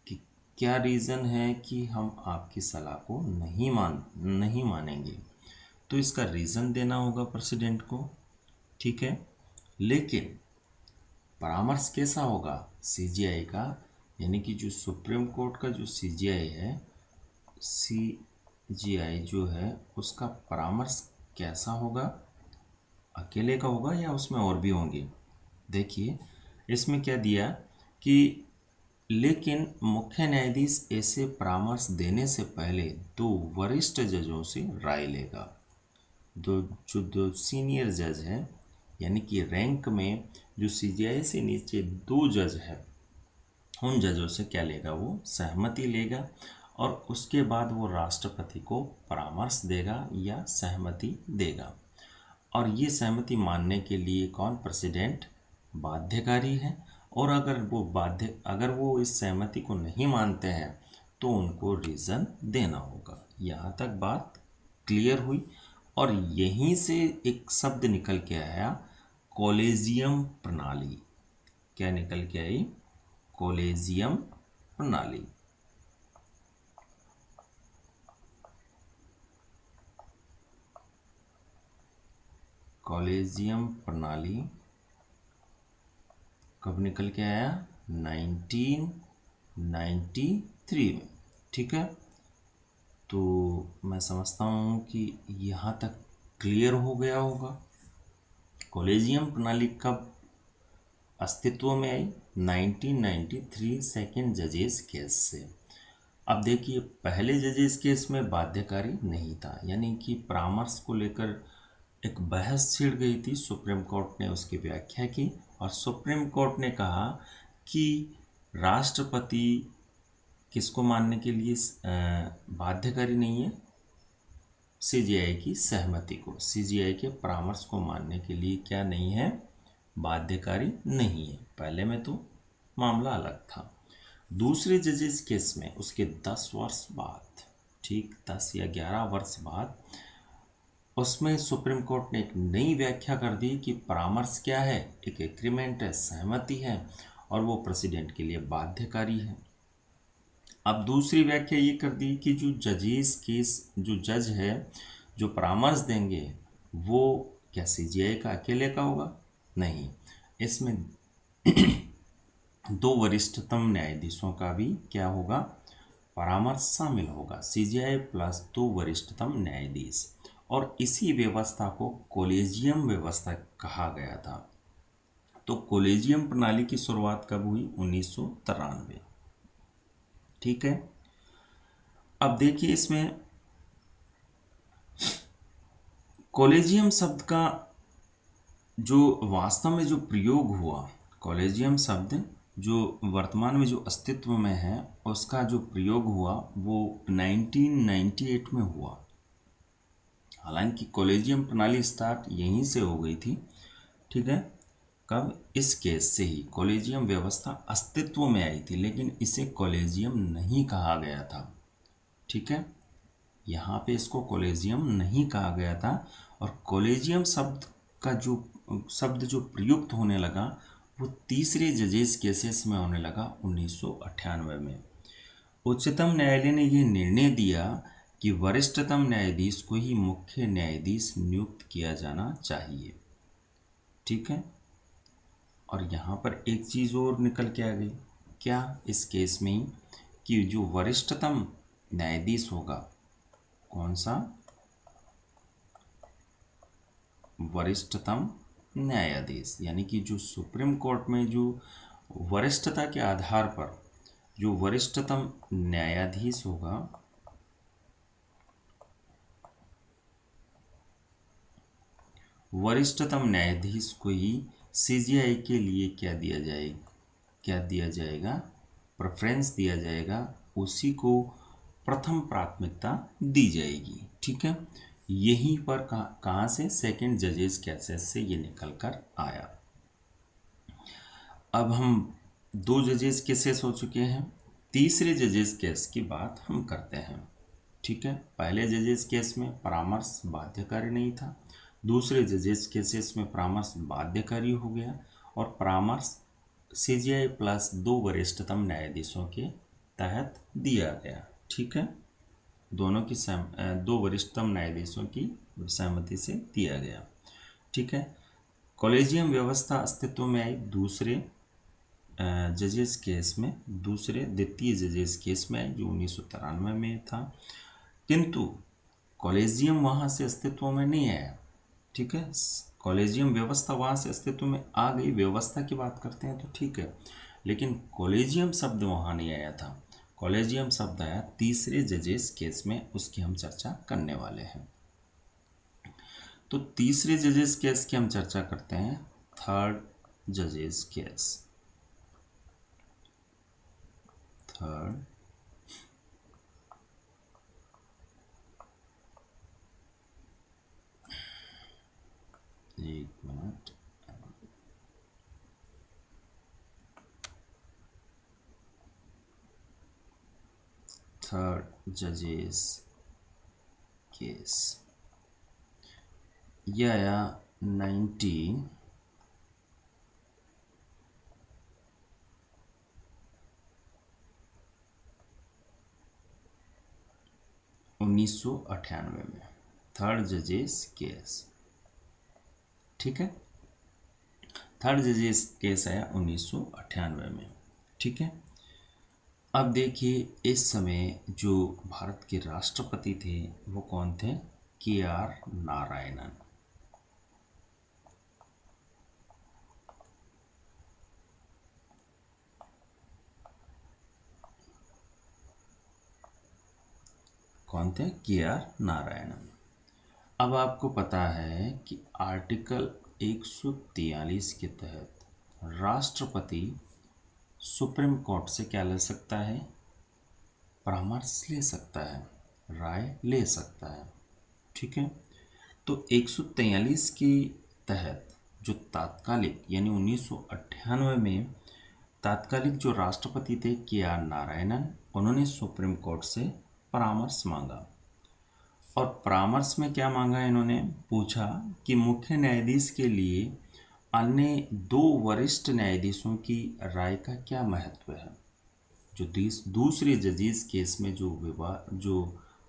कि क्या रीज़न है कि हम आपकी सलाह को नहीं मानेंगे। तो इसका रीज़न देना होगा प्रेसिडेंट को, ठीक है। लेकिन परामर्श कैसा होगा सीजीआई का, यानी कि जो सुप्रीम कोर्ट का जो सीजीआई है, सीजीआई जो है उसका परामर्श कैसा होगा, अकेले का होगा या उसमें और भी होंगे। देखिए इसमें क्या दिया कि लेकिन मुख्य न्यायाधीश ऐसे परामर्श देने से पहले दो वरिष्ठ जजों से राय लेगा। दो सीनियर जज हैं, यानी कि रैंक में जो सीजीआई से नीचे दो जज है, उन जजों से क्या लेगा, वो सहमति लेगा और उसके बाद वो राष्ट्रपति को परामर्श देगा या सहमति देगा। और ये सहमति मानने के लिए कौन, प्रेसिडेंट बाध्यकारी है। और अगर वो इस सहमति को नहीं मानते हैं तो उनको रीज़न देना होगा। यहाँ तक बात क्लियर हुई। और यहीं से एक शब्द निकल के आया, कॉलेजियम प्रणाली। क्या निकल के आई, कॉलेजियम प्रणाली। कॉलेजियम प्रणाली कब निकल के आया, 1993 में, ठीक है। तो मैं समझता हूँ कि यहाँ तक क्लियर हो गया होगा। कॉलेजियम प्रणाली कब अस्तित्व में आई, 1993 सेकेंड जजेस केस से। अब देखिए पहले जजेस केस में बाध्यकारी नहीं था, यानी कि परामर्श को लेकर एक बहस छिड़ गई थी। सुप्रीम कोर्ट ने उसकी व्याख्या की और सुप्रीम कोर्ट ने कहा कि राष्ट्रपति किसको मानने के लिए बाध्यकारी नहीं है, सीजीआई की सहमति को, सीजीआई के परामर्श को मानने के लिए क्या नहीं है, बाध्यकारी नहीं है। पहले में तो मामला अलग था। दूसरे जजेस केस में उसके 10 वर्ष बाद, ठीक 10 या 11 वर्ष बाद, उसमें सुप्रीम कोर्ट ने एक नई व्याख्या कर दी कि परामर्श क्या है, एक एग्रीमेंट है, सहमति है और वो प्रेसिडेंट के लिए बाध्यकारी है। अब दूसरी व्याख्या ये कर दी कि जो जजेस केस, जो जज है जो परामर्श देंगे वो क्या सीजीआई का अकेले का होगा, नहीं, इसमें दो वरिष्ठतम न्यायाधीशों का भी क्या होगा, परामर्श शामिल होगा, सीजीआई प्लस दो वरिष्ठतम न्यायाधीश। और इसी व्यवस्था को कॉलेजियम व्यवस्था कहा गया था। तो कॉलेजियम प्रणाली की शुरुआत कब हुई, 1993, ठीक है। अब देखिए इसमें कॉलेजियम शब्द का जो वास्तव में जो प्रयोग हुआ, कॉलेजियम शब्द जो वर्तमान में जो अस्तित्व में है उसका जो प्रयोग हुआ वो 1998 में हुआ। हालांकि कॉलेजियम प्रणाली स्टार्ट यहीं से हो गई थी, ठीक है। कब, इस केस से ही कॉलेजियम व्यवस्था अस्तित्व में आई थी, लेकिन इसे कॉलेजियम नहीं कहा गया था, ठीक है। यहाँ पे इसको कॉलेजियम नहीं कहा गया था। और कॉलेजियम शब्द का जो प्रयुक्त होने लगा वो तीसरे जजेस केसेस में होने लगा 1998 में। उच्चतम न्यायालय ने यह निर्णय दिया कि वरिष्ठतम न्यायाधीश को ही मुख्य न्यायाधीश नियुक्त किया जाना चाहिए, ठीक है। और यहाँ पर एक चीज़ और निकल के आ गई, क्या, इस केस में ही, कि जो वरिष्ठतम न्यायाधीश होगा, कौन सा, वरिष्ठतम न्यायाधीश, यानी कि जो सुप्रीम कोर्ट में जो वरिष्ठता के आधार पर जो वरिष्ठतम न्यायाधीश होगा, वरिष्ठतम न्यायाधीश को ही सीजीआई के लिए क्या दिया जाएगा, प्रेफरेंस दिया जाएगा, उसी को प्रथम प्राथमिकता दी जाएगी, ठीक है। यहीं पर कहाँ से, सेकंड जजेस केसेस से ये निकल कर आया। अब हम दो जजेस केसेस हो चुके हैं, तीसरे जजेस केस की बात हम करते हैं। ठीक है। पहले जजेस केस में परामर्श बाध्यकारी नहीं था, दूसरे जजेस केसेस में परामर्श बाध्यकारी हो गया और परामर्श सीजीआई प्लस 2 वरिष्ठतम न्यायाधीशों के तहत दिया गया। ठीक है, दोनों की 2 वरिष्ठतम न्यायाधीशों की सहमति से दिया गया। ठीक है, कॉलेजियम व्यवस्था अस्तित्व में आई दूसरे जजेस केस में, दूसरे द्वितीय जजेस केस में आई जो 1993 में था, किंतु कॉलेजियम वहाँ से अस्तित्व में नहीं आया। ठीक है, कॉलेजियम व्यवस्था वहाँ से अस्तित्व में आ गई, व्यवस्था की बात करते हैं तो ठीक है, लेकिन कॉलेजियम शब्द वहाँ नहीं आया था। कॉलेजियम शब्द आया तीसरे जजेस केस में, उसकी हम चर्चा करने वाले हैं। तो तीसरे जजेस केस की हम चर्चा करते हैं, थर्ड जजेस केस। थर्ड एक मिनट, थर्ड जजेस केस यह आया 1998 में, थर्ड जजेस केस। ठीक है, थर्ड जजेस केस आया 1998 में। ठीक है, अब देखिए इस समय जो भारत के राष्ट्रपति थे वो कौन थे, KR नारायणन। कौन थे, KR नारायणन। अब आपको पता है कि आर्टिकल 143 के तहत राष्ट्रपति सुप्रीम कोर्ट से क्या ले सकता है, परामर्श ले सकता है, राय ले सकता है। ठीक है, तो 143 के तहत जो तात्कालिक यानी 1998 में तात्कालिक जो राष्ट्रपति थे KR नारायणन, उन्होंने सुप्रीम कोर्ट से परामर्श मांगा। और परामर्श में क्या मांगा इन्होंने, पूछा कि मुख्य न्यायाधीश के लिए अन्य 2 वरिष्ठ न्यायाधीशों की राय का क्या महत्व है। जो दूसरे जजेस केस में जो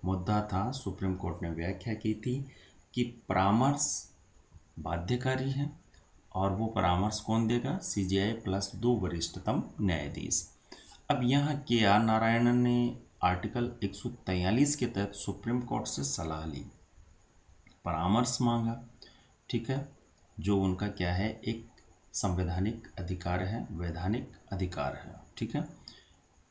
मुद्दा था, सुप्रीम कोर्ट ने व्याख्या की थी कि परामर्श बाध्यकारी है और वो परामर्श कौन देगा, CJI प्लस 2 वरिष्ठतम न्यायाधीश। अब यहाँ KR नारायणन ने आर्टिकल 143 के तहत सुप्रीम कोर्ट से सलाह ली, परामर्श मांगा। ठीक है, जो उनका क्या है, एक संवैधानिक अधिकार है, वैधानिक अधिकार है। ठीक है,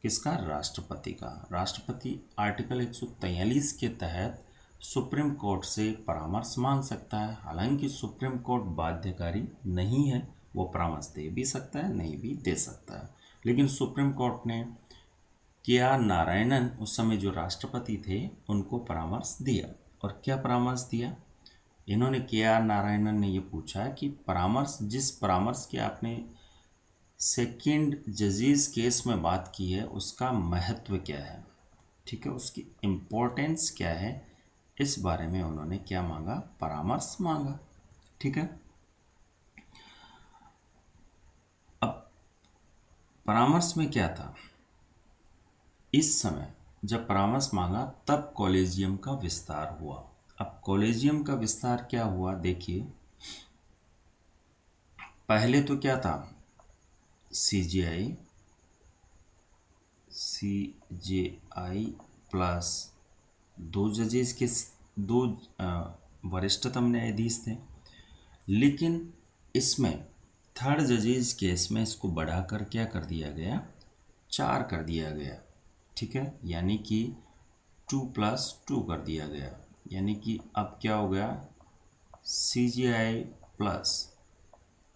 किसका, राष्ट्रपति का। राष्ट्रपति आर्टिकल 143 के तहत सुप्रीम कोर्ट से परामर्श मांग सकता है। हालांकि सुप्रीम कोर्ट बाध्यकारी नहीं है, वो परामर्श दे भी सकता है, नहीं भी दे सकता है, लेकिन सुप्रीम कोर्ट ने KR नारायणन उस समय जो राष्ट्रपति थे उनको परामर्श दिया। और क्या परामर्श दिया इन्होंने, KR नारायणन ने ये पूछा कि परामर्श, जिस परामर्श की आपने सेकंड जजेस केस में बात की है उसका महत्व क्या है। ठीक है, उसकी इम्पोर्टेंस क्या है, इस बारे में उन्होंने क्या मांगा, परामर्श मांगा। ठीक है, अब परामर्श में क्या था, इस समय जब परामर्श मांगा तब कॉलेजियम का विस्तार हुआ। अब कॉलेजियम का विस्तार क्या हुआ, देखिए पहले तो क्या था, CJI प्लस 2 जजेस के 2 वरिष्ठतम न्यायाधीश थे, लेकिन इसमें थर्ड जजेस केस में इसको बढ़ाकर क्या कर दिया गया, 4 कर दिया गया। ठीक है, यानी कि 2+2 कर दिया गया, यानी कि अब क्या हो गया, CJI प्लस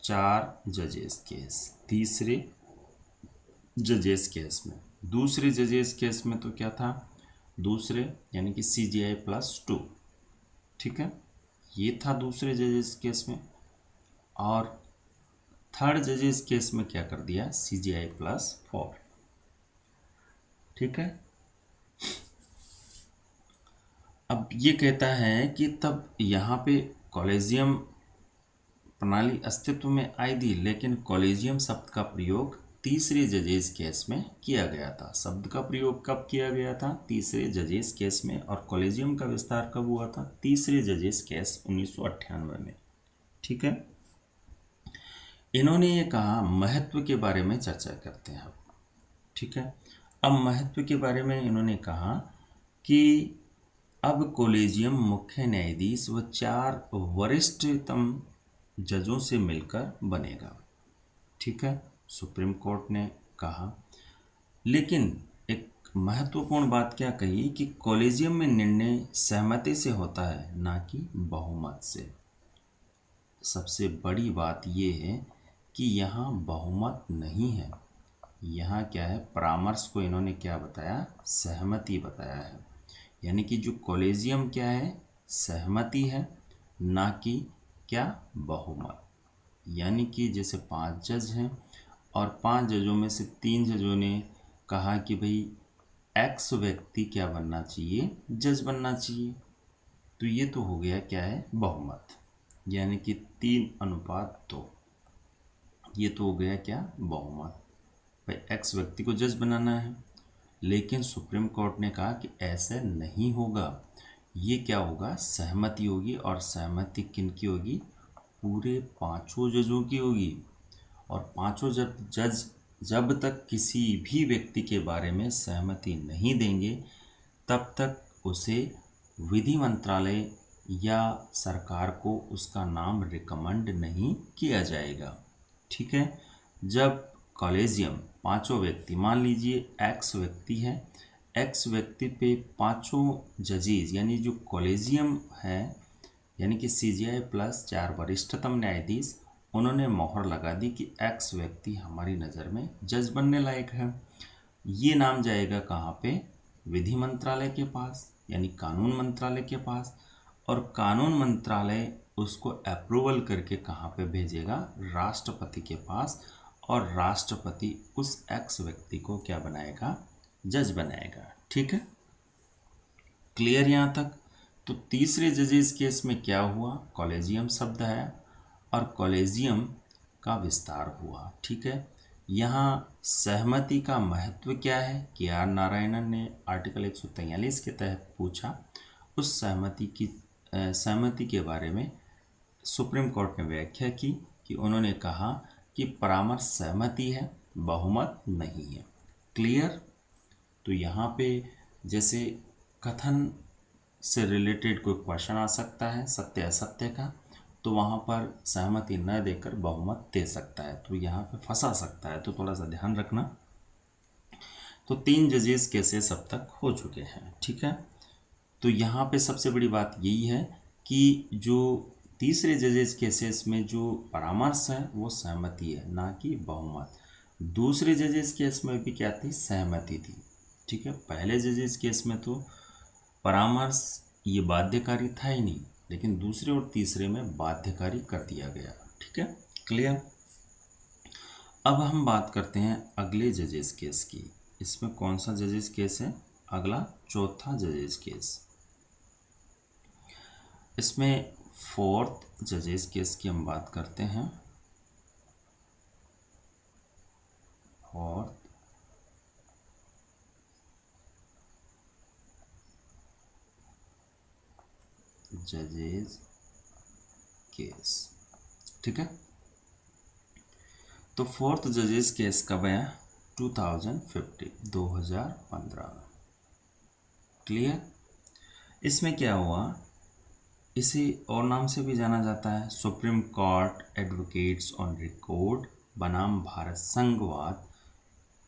4 जजेस केस तीसरे जजेस केस में। दूसरे जजेस केस में तो क्या था, दूसरे यानी कि CJI प्लस 2। ठीक है, ये था दूसरे जजेस केस में। और थर्ड जजेस केस में क्या कर दिया, CJI प्लस 4। ठीक है, अब ये कहता है कि तब यहाँ पे कॉलेजियम प्रणाली अस्तित्व में आई थी, लेकिन कॉलेजियम शब्द का प्रयोग तीसरे जजेस केस में किया गया था। शब्द का प्रयोग कब किया गया था? तीसरे जजेस केस में। और कॉलेजियम का विस्तार कब हुआ था? तीसरे जजेस केस 1998 में। ठीक है। इन्होंने ये कहा, महत्व के बारे में चर्चा करते हैं अब। ठीक है। अब महत्व के बारे में इन्होंने कहा कि अब कॉलेजियम मुख्य न्यायाधीश व 4 वरिष्ठतम जजों से मिलकर बनेगा। ठीक है, सुप्रीम कोर्ट ने कहा। लेकिन एक महत्वपूर्ण बात क्या कही कि कॉलेजियम में निर्णय सहमति से होता है, ना कि बहुमत से। सबसे बड़ी बात यह है कि यहाँ बहुमत नहीं है, यहाँ क्या है, परामर्श को इन्होंने क्या बताया? सहमति बताया है। यानी कि जो कॉलेजियम क्या है, सहमति है, ना कि क्या, बहुमत। यानी कि जैसे 5 जज हैं और 5 जजों में से 3 जजों ने कहा कि भाई एक्स व्यक्ति क्या बनना चाहिए, जज बनना चाहिए, तो ये तो हो गया क्या है, बहुमत। यानी कि 3:2, ये तो हो गया क्या, बहुमत। भाई एक्स व्यक्ति को जज बनाना है। लेकिन सुप्रीम कोर्ट ने कहा कि ऐसा नहीं होगा, ये क्या होगा, सहमति होगी। और सहमति किनकी होगी? पूरे 5 जजों की होगी। और 5 जज जब तक किसी भी व्यक्ति के बारे में सहमति नहीं देंगे, तब तक उसे विधि मंत्रालय या सरकार को उसका नाम रिकमेंड नहीं किया जाएगा। ठीक है। जब कॉलेजियम 5 व्यक्ति, मान लीजिए एक्स व्यक्ति है, एक्स व्यक्ति पे 5 जजेस यानी जो कॉलेजियम है, यानी कि सीजीआई प्लस 4 वरिष्ठतम न्यायाधीश, उन्होंने मोहर लगा दी कि एक्स व्यक्ति हमारी नज़र में जज बनने लायक है। ये नाम जाएगा कहाँ पे? विधि मंत्रालय के पास, यानी कानून मंत्रालय के पास। और कानून मंत्रालय उसको अप्रूवल करके कहाँ पे भेजेगा? राष्ट्रपति के पास। और राष्ट्रपति उस एक्स व्यक्ति को क्या बनाएगा? जज बनाएगा। ठीक है, क्लियर यहाँ तक? तो तीसरे जजेस केस में क्या हुआ? कॉलेजियम शब्द है और कॉलेजियम का विस्तार हुआ। ठीक है। यहाँ सहमति का महत्व क्या है? के आर नारायणन ने आर्टिकल 143 के तहत पूछा। उस सहमति के बारे में सुप्रीम कोर्ट ने व्याख्या की कि उन्होंने कहा कि परामर्श सहमति है, बहुमत नहीं है। क्लियर? तो यहाँ पे जैसे कथन से रिलेटेड कोई क्वेश्चन आ सकता है सत्य असत्य का, तो वहाँ पर सहमति न देकर बहुमत दे सकता है, तो यहाँ पे फंसा सकता है, तो थोड़ा सा ध्यान रखना। तो 3 जजेस केसेस अब तक हो चुके हैं। ठीक है। तो यहाँ पे सबसे बड़ी बात यही है कि जो तीसरे जजेस केसेस में जो परामर्श है वो सहमति है, ना कि बहुमत। दूसरे जजेस केस में भी क्या थी? सहमति थी। ठीक है। पहले जजेस केस में तो परामर्श ये बाध्यकारी था ही नहीं, लेकिन दूसरे और तीसरे में बाध्यकारी कर दिया गया। ठीक है, क्लियर? अब हम बात करते हैं अगले जजेस केस की। इसमें कौन सा जजेस केस है? अगला चौथा जजेस केस। इसमें 4th जजेस केस की हम बात करते हैं। 4th जजेस केस। ठीक है। तो 4th जजेस केस कब आया? 2015। क्लियर? इसमें क्या हुआ? इसे और नाम से भी जाना जाता है supreme court advocates on record बनाम भारत संघवाद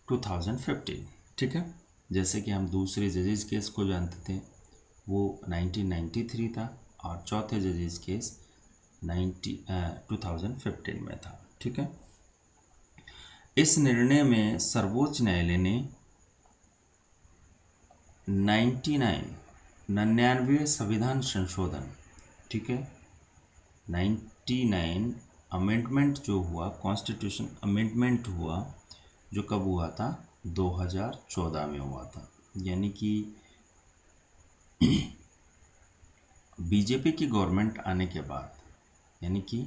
2015। ठीक है। जैसे कि हम दूसरे जजेस केस को जानते थे, वो 1993 था और चौथे जजेस केस 2015 में था। ठीक है। इस निर्णय में सर्वोच्च न्यायालय ने 99 संविधान संशोधन, ठीक है, 99 अमेंडमेंट जो हुआ, कॉन्स्टिट्यूशन अमेंडमेंट हुआ, जो कब हुआ था? 2014 में हुआ था। यानी कि बीजेपी की गवर्नमेंट आने के बाद, यानी कि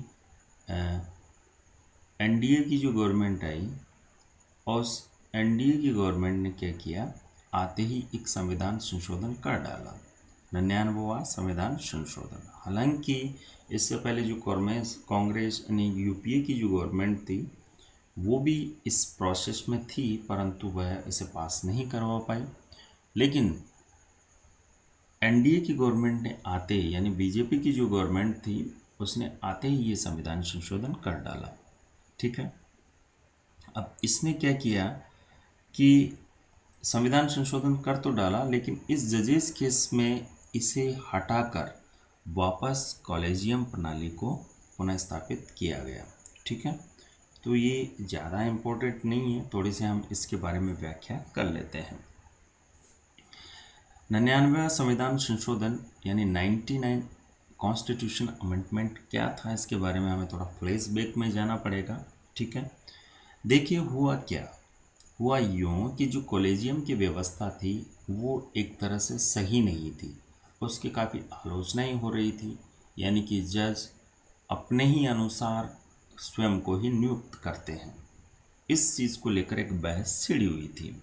एनडीए की जो गवर्नमेंट आई, और उस एनडीए की गवर्नमेंट ने क्या किया, आते ही एक संविधान संशोधन कर डाला, 99वां संविधान संशोधन। हालांकि इससे पहले जो कांग्रेस यानी यूपीए की जो गवर्नमेंट थी वो भी इस प्रोसेस में थी, परंतु वह इसे पास नहीं करवा पाई। लेकिन एनडीए की गवर्नमेंट ने आते ही, यानी बीजेपी की जो गवर्नमेंट थी उसने आते ही ये संविधान संशोधन कर डाला। ठीक है, अब इसने क्या किया कि संविधान संशोधन कर तो डाला, लेकिन इस जजेस केस में इसे हटाकर वापस कॉलेजियम प्रणाली को पुनः स्थापित किया गया। ठीक है, तो ये ज़्यादा इम्पोर्टेंट नहीं है, थोड़े से हम इसके बारे में व्याख्या कर लेते हैं। 99वां संविधान संशोधन यानी 99 कॉन्स्टिट्यूशन अमेंडमेंट क्या था, इसके बारे में हमें थोड़ा फ्लैशबैक में जाना पड़ेगा। ठीक है, देखिए हुआ क्या, हुआ यूँ कि जो कॉलेजियम की व्यवस्था थी वो एक तरह से सही नहीं थी, उसकी काफ़ी आलोचनाएं हो रही थी, यानी कि जज अपने ही अनुसार स्वयं को ही नियुक्त करते हैं। इस चीज़ को लेकर एक बहस छिड़ी हुई थी।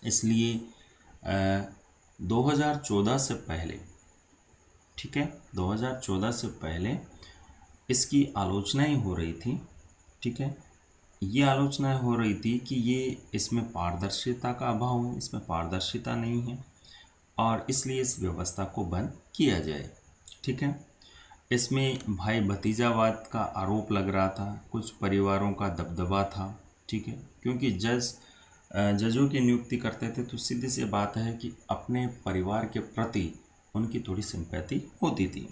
इसलिए 2014 से पहले, ठीक है, 2014 से पहले इसकी आलोचनाएं हो रही थी। ठीक है, ये आलोचनाएं हो रही थी कि ये इसमें पारदर्शिता का अभाव है, इसमें पारदर्शिता नहीं है और इसलिए इस व्यवस्था को बंद किया जाए। ठीक है, इसमें भाई भतीजावाद का आरोप लग रहा था, कुछ परिवारों का दबदबा था। ठीक है, क्योंकि जजों की नियुक्ति करते थे तो सीधी सी बात है कि अपने परिवार के प्रति उनकी थोड़ी सिंपैथी होती थी।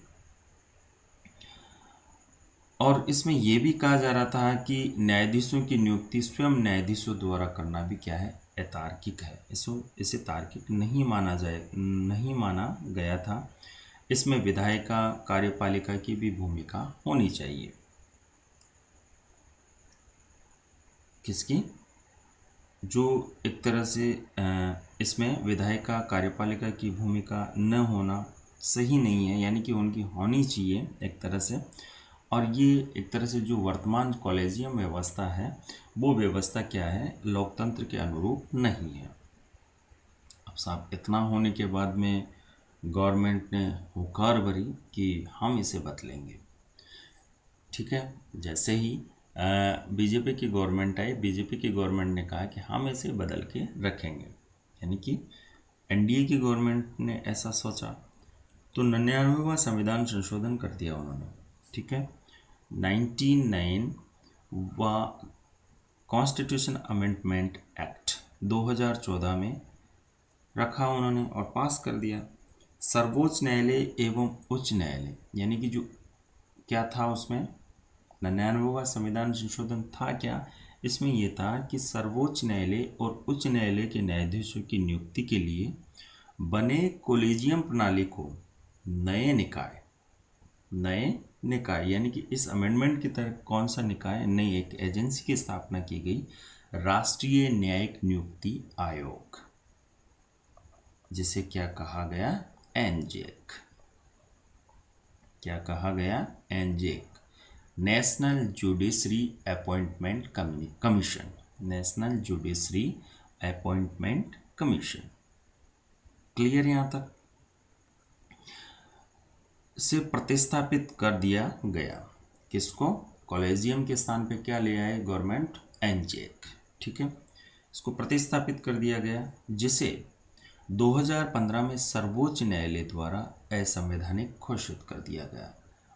और इसमें यह भी कहा जा रहा था कि न्यायाधीशों की नियुक्ति स्वयं न्यायाधीशों द्वारा करना भी क्या है, अतार्किक है। इसे तार्किक नहीं माना गया था। इसमें विधायिका कार्यपालिका की भी भूमिका होनी चाहिए। किसकी? जो एक तरह से इसमें विधायिका कार्यपालिका की भूमिका न होना सही नहीं है, यानी कि उनकी होनी चाहिए एक तरह से। और ये एक तरह से जो वर्तमान कॉलेजियम व्यवस्था है वो व्यवस्था क्या है, लोकतंत्र के अनुरूप नहीं है। अब साहब इतना होने के बाद में गवर्नमेंट ने हुकार भरी कि हम इसे बदलेंगे। ठीक है, जैसे ही बीजेपी की गवर्नमेंट आई, बीजेपी की गवर्नमेंट ने कहा कि हम इसे बदल के रखेंगे, यानी कि एनडीए की गवर्नमेंट ने ऐसा सोचा तो 99वां संविधान संशोधन कर दिया उन्होंने। ठीक है, 99 वा कॉन्स्टिट्यूशन अमेंडमेंट एक्ट 2014 में रखा उन्होंने और पास कर दिया। सर्वोच्च न्यायालय एवं उच्च न्यायालय, यानी कि जो क्या था उसमें 99वां संविधान संशोधन था क्या, इसमें यह था कि सर्वोच्च न्यायालय और उच्च न्यायालय के न्यायाधीशों की नियुक्ति के लिए बने कोलेजियम प्रणाली को नए निकाय यानी कि इस अमेंडमेंट की तरह कौन सा निकाय, नई एक एजेंसी की स्थापना की गई, राष्ट्रीय न्यायिक नियुक्ति आयोग, जिसे क्या कहा गया, एनजेक। क्या कहा गया, NJAC, national judiciary appointment commission, national judiciary appointment commission. Clear यहाँ तक? से प्रतिस्थापित कर दिया गया। किसको? कॉलेजियम के स्थान पे क्या ले आए गवर्नमेंट, एनजेक। ठीक है, इसको प्रतिस्थापित कर दिया गया, जिसे 2015 में सर्वोच्च न्यायालय द्वारा असंवैधानिक घोषित कर दिया गया।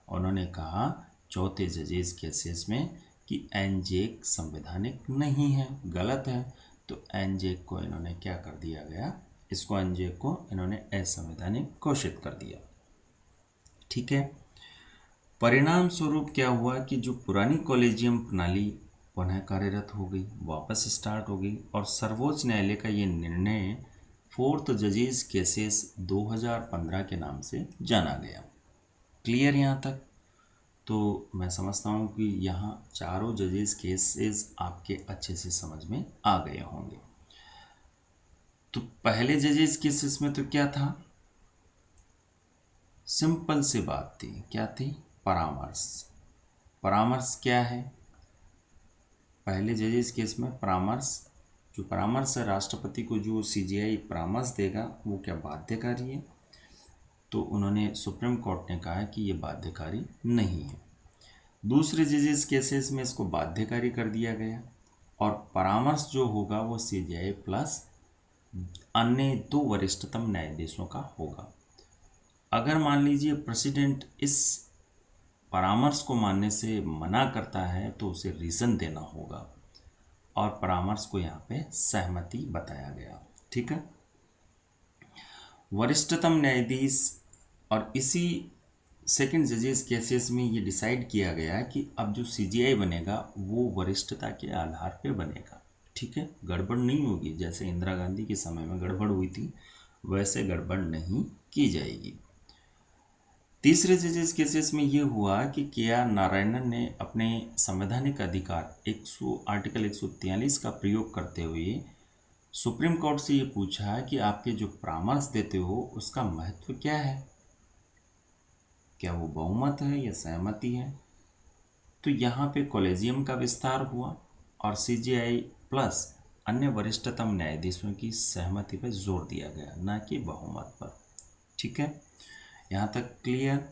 उन्होंने कहा चौथे जजेस केसेस में कि एनजेक संवैधानिक नहीं है, गलत है, तो एनजेक को इन्होंने क्या कर दिया गया, इसको एनजेक को इन्होंने असंवैधानिक घोषित कर दिया। ठीक है, परिणाम स्वरूप क्या हुआ कि जो पुरानी कॉलेजियम प्रणाली पुनः कार्यरत हो गई, वापस स्टार्ट हो गई, और सर्वोच्च न्यायालय का ये निर्णय फोर्थ जजेस केसेस 2015 के नाम से जाना गया। क्लियर यहाँ तक? तो मैं समझता हूँ कि यहाँ चारों जजेस केसेस आपके अच्छे से समझ में आ गए होंगे। तो पहले जजेस केसेस में तो क्या था, सिंपल सी बात थी, क्या थी? परामर्श। परामर्श क्या है? पहले जजेस केस में परामर्श, जो परामर्श है राष्ट्रपति को जो सीजीआई परामर्श देगा वो क्या बाध्यकारी है? तो उन्होंने सुप्रीम कोर्ट ने कहा है कि ये बाध्यकारी नहीं है। दूसरे जजेस केसेस में इसको बाध्यकारी कर दिया गया और परामर्श जो होगा वो सीजीआई प्लस अन्य दो वरिष्ठतम न्यायाधीशों का होगा। अगर मान लीजिए प्रेसिडेंट इस परामर्श को मानने से मना करता है तो उसे रीज़न देना होगा और परामर्श को यहाँ पे सहमति बताया गया। ठीक है, वरिष्ठतम न्यायाधीश और इसी सेकंड जजेस केसेस में ये डिसाइड किया गया कि अब जो सीजीआई बनेगा वो वरिष्ठता के आधार पे बनेगा। ठीक है, गड़बड़ नहीं होगी, जैसे इंदिरा गांधी के समय में गड़बड़ हुई थी वैसे गड़बड़ नहीं की जाएगी। तीसरे जजेस केसेस में ये हुआ कि के आर नारायणन ने अपने संवैधानिक अधिकार आर्टिकल 143 का प्रयोग करते हुए सुप्रीम कोर्ट से ये पूछा कि आपके जो परामर्श देते हो उसका महत्व क्या है, क्या वो बहुमत है या सहमति है? तो यहाँ पे कॉलेजियम का विस्तार हुआ और सीजीआई प्लस अन्य वरिष्ठतम न्यायाधीशों की सहमति पर जोर दिया गया, ना कि बहुमत पर। ठीक है, यहाँ तक क्लियर।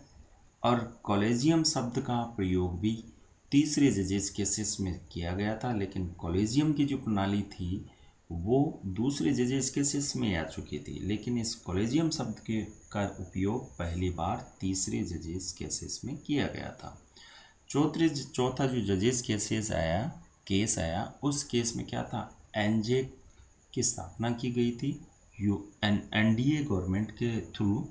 और कॉलेजियम शब्द का प्रयोग भी तीसरे जजेस केसेस में किया गया था, लेकिन कॉलेजियम की जो प्रणाली थी वो दूसरे जजेस केसेस में आ चुकी थी, लेकिन इस कॉलेजियम शब्द के का उपयोग पहली बार तीसरे जजेस केसेस में किया गया था। चौथा जो जजेस केस आया उस केस में क्या था? एनजेक की स्थापना की गई थी एनडीए गवर्नमेंट के थ्रू।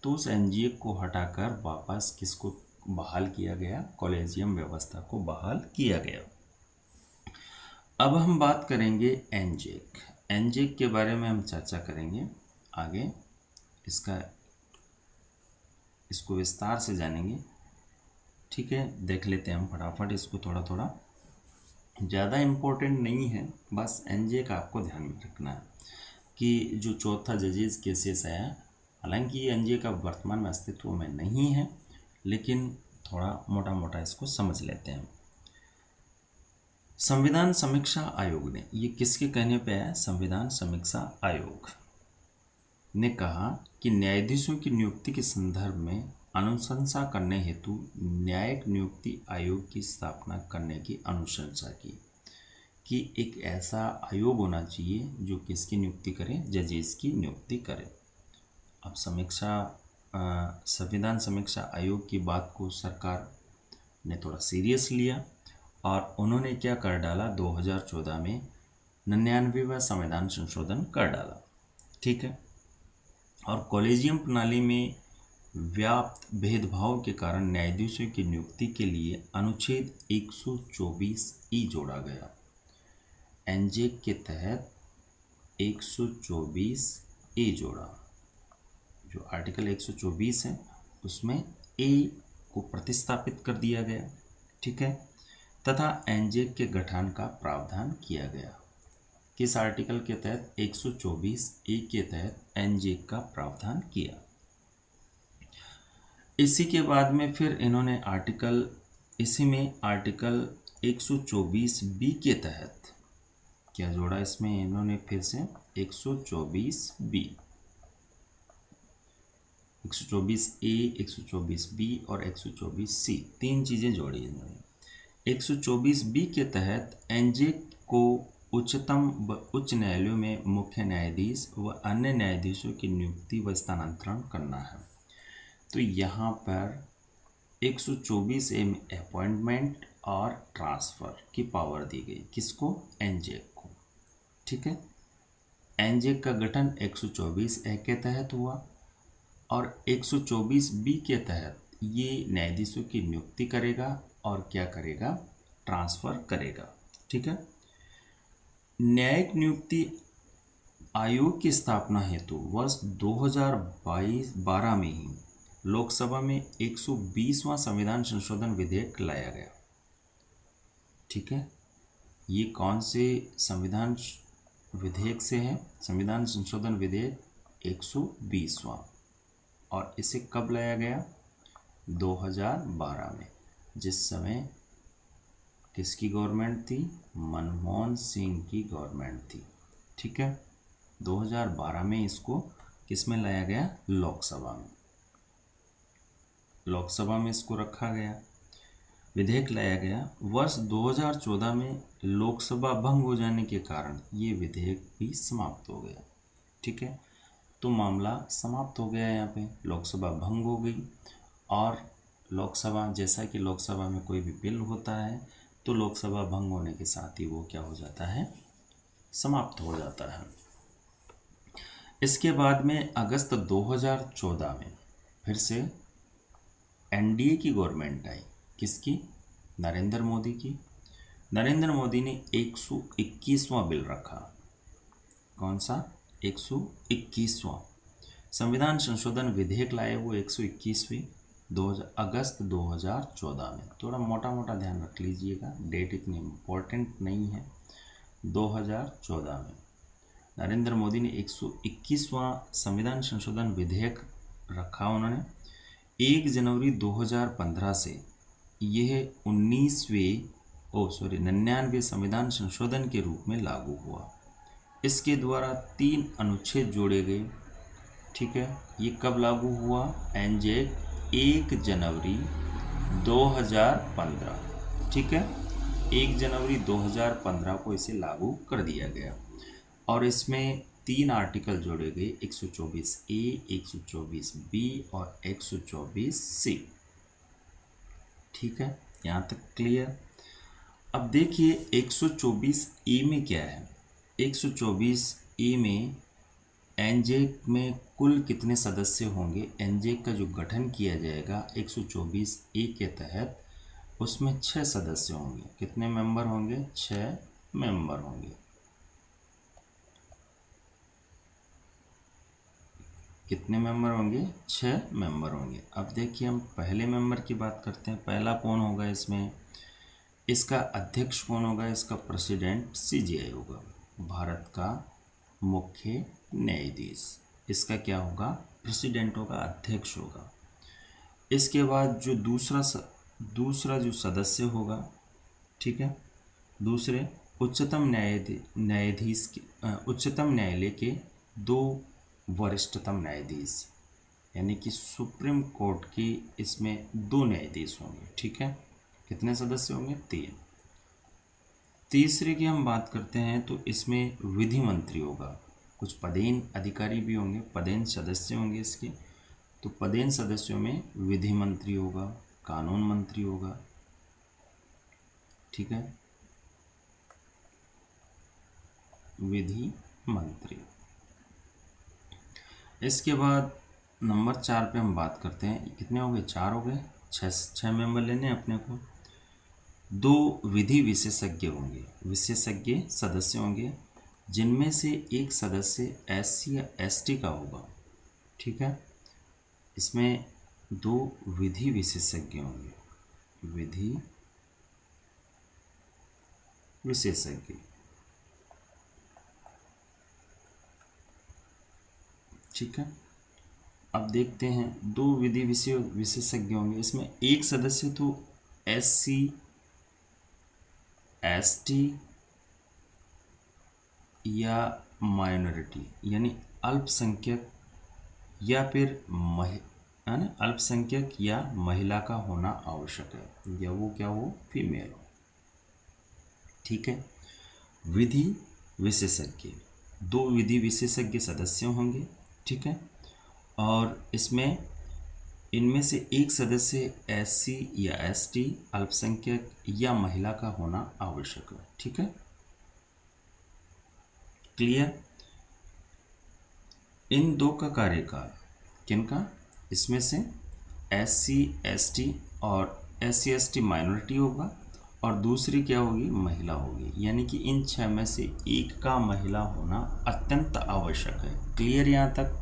तो उस एनजीए को हटाकर वापस किसको बहाल किया गया? कॉलेजियम व्यवस्था को बहाल किया गया। अब हम बात करेंगे एनजेक। एनजेक के बारे में हम चर्चा करेंगे आगे, इसको विस्तार से जानेंगे। ठीक है, देख लेते हैं हम फटाफट इसको, थोड़ा थोड़ा, ज़्यादा इम्पोर्टेंट नहीं है, बस एनजेक आपको ध्यान में रखना है कि जो चौथा जजेस केसेस है, हालांकि ये एनजीए का वर्तमान में अस्तित्व में नहीं है, लेकिन थोड़ा मोटा मोटा इसको समझ लेते हैं। संविधान समीक्षा आयोग ने, ये किसके कहने पे है? संविधान समीक्षा आयोग ने कहा कि न्यायाधीशों की नियुक्ति के संदर्भ में अनुशंसा करने हेतु न्यायिक नियुक्ति आयोग की स्थापना करने की अनुशंसा की कि एक ऐसा आयोग होना चाहिए जो किसकी नियुक्ति करे? जजेस की नियुक्ति करे। अब संविधान समीक्षा आयोग की बात को सरकार ने थोड़ा सीरियस लिया और उन्होंने क्या कर डाला? 2014 में 99वां संविधान संशोधन कर डाला। ठीक है, और कॉलेजियम प्रणाली में व्याप्त भेदभाव के कारण न्यायाधीशों की नियुक्ति के लिए अनुच्छेद 124 जोड़ा गया। एनजेक के तहत 124 जोड़ा, जो आर्टिकल 124 है उसमें ए को प्रतिस्थापित कर दिया गया। ठीक है, तथा एनजेक के गठन का प्रावधान किया गया। किस आर्टिकल के तहत? 124 के तहत एनजेक का प्रावधान किया। इसी के बाद में फिर इन्होंने इसी में आर्टिकल 124 के तहत क्या जोड़ा? इसमें इन्होंने फिर से 124 124 124 और 124 तीन चीज़ें जोड़ी इन्होंने। 124 के तहत एनजेक को उच्च न्यायालयों में मुख्य न्यायाधीश व अन्य न्यायाधीशों की नियुक्ति व स्थानांतरण करना है। तो यहाँ पर 124 में अपॉइंटमेंट और ट्रांसफ़र की पावर दी गई, किसको? एनजेक को। ठीक है, एनजेक का गठन 124 के तहत हुआ और 124 के तहत ये न्यायाधीशों की नियुक्ति करेगा और क्या करेगा? ट्रांसफ़र करेगा। ठीक है, न्यायिक नियुक्ति आयोग की स्थापना हेतु वर्ष 2012 में ही लोकसभा में 120वां संविधान संशोधन विधेयक लाया गया। ठीक है, ये कौन से संविधान विधेयक से है? संविधान संशोधन विधेयक 120वां। और इसे कब लाया गया? 2012 में, जिस समय किसकी गवर्नमेंट थी? मनमोहन सिंह की गवर्नमेंट थी। ठीक है, 2012 में इसको किस में लाया गया? लोकसभा में। लोकसभा में इसको रखा गया, विधेयक लाया गया। वर्ष 2014 में लोकसभा भंग हो जाने के कारण ये विधेयक भी समाप्त हो गया। ठीक है, तो मामला समाप्त हो गया, यहाँ पे लोकसभा भंग हो गई। और लोकसभा, जैसा कि लोकसभा में कोई भी बिल होता है तो लोकसभा भंग होने के साथ ही वो क्या हो जाता है? समाप्त हो जाता है। इसके बाद में अगस्त 2014 में फिर से एनडीए की गवर्नमेंट आई। किसकी? नरेंद्र मोदी की। नरेंद्र मोदी ने 121वां बिल रखा। कौन सा? 121वां संविधान संशोधन विधेयक लाए वो 121वीं अगस्त 2014 में। थोड़ा मोटा मोटा ध्यान रख लीजिएगा, डेट इतनी इम्पोर्टेंट नहीं है। 2014 में नरेंद्र मोदी ने 121वां संविधान संशोधन विधेयक रखा। उन्होंने 1 जनवरी 2015 से यह 99वें संविधान संशोधन के रूप में लागू हुआ। इसके द्वारा 3 अनुच्छेद जोड़े गए। ठीक है, ये कब लागू हुआ? एनजेक 1 जनवरी 2015। ठीक है, 1 जनवरी 2015 को इसे लागू कर दिया गया और इसमें 3 आर्टिकल जोड़े गए, 124A, 124B और 124C। ठीक है, यहाँ तक क्लियर। अब देखिए 124A में क्या है। 124A में एनजेक में कुल कितने सदस्य होंगे? एनजेक का जो गठन किया जाएगा 124A के तहत, उसमें 6 सदस्य होंगे। कितने मेंबर होंगे? 6 मेंबर होंगे। कितने मेंबर होंगे? 6 मेंबर होंगे। अब देखिए हम पहले मेंबर की बात करते हैं। पहला कौन होगा इसमें? इसका अध्यक्ष कौन होगा? इसका प्रेसिडेंट सीजेआई होगा, भारत का मुख्य न्यायाधीश। इसका क्या होगा? प्रेसिडेंट होगा, अध्यक्ष होगा। इसके बाद जो दूसरा जो सदस्य होगा, ठीक है, दूसरे उच्चतम न्यायालय के 2 वरिष्ठतम न्यायाधीश, यानी कि सुप्रीम कोर्ट की इसमें 2 न्यायाधीश होंगे। ठीक है, कितने सदस्य होंगे? 3। तीसरे की हम बात करते हैं तो इसमें विधि मंत्री होगा। कुछ पदेन अधिकारी भी होंगे, पदेन सदस्य होंगे इसके। तो पदेन सदस्यों में विधि मंत्री होगा, कानून मंत्री होगा। ठीक है, विधि मंत्री। इसके बाद नंबर 4 पे हम बात करते हैं। कितने हो गए? 4 हो गए। 6 मेंबर लेने अपने को। 2 विधि विशेषज्ञ होंगे, विशेषज्ञ सदस्य होंगे, जिनमें से एक सदस्य SC या ST का होगा। ठीक है, इसमें 2 विधि विशेषज्ञ होंगे, विधि विशेषज्ञ। ठीक है, अब देखते हैं 2 विधि विशेषज्ञ होंगे। इसमें एक सदस्य तो SC ST या माइनॉरिटी यानी अल्पसंख्यक या फिर अल्पसंख्यक या महिला का होना आवश्यक है, या वो क्या हो? फीमेल हो। ठीक है, विधि विशेषज्ञ, 2 विधि विशेषज्ञ सदस्य होंगे। ठीक है, और इनमें से एक सदस्य SC या ST अल्पसंख्यक या महिला का होना आवश्यक है। ठीक है, क्लियर। इन 2 का कार्यकाल किनका? इसमें से SC ST और SC ST माइनॉरिटी होगा और दूसरी क्या होगी? महिला होगी। यानी कि इन 6 में से एक का महिला होना अत्यंत आवश्यक है। क्लियर यहाँ तक।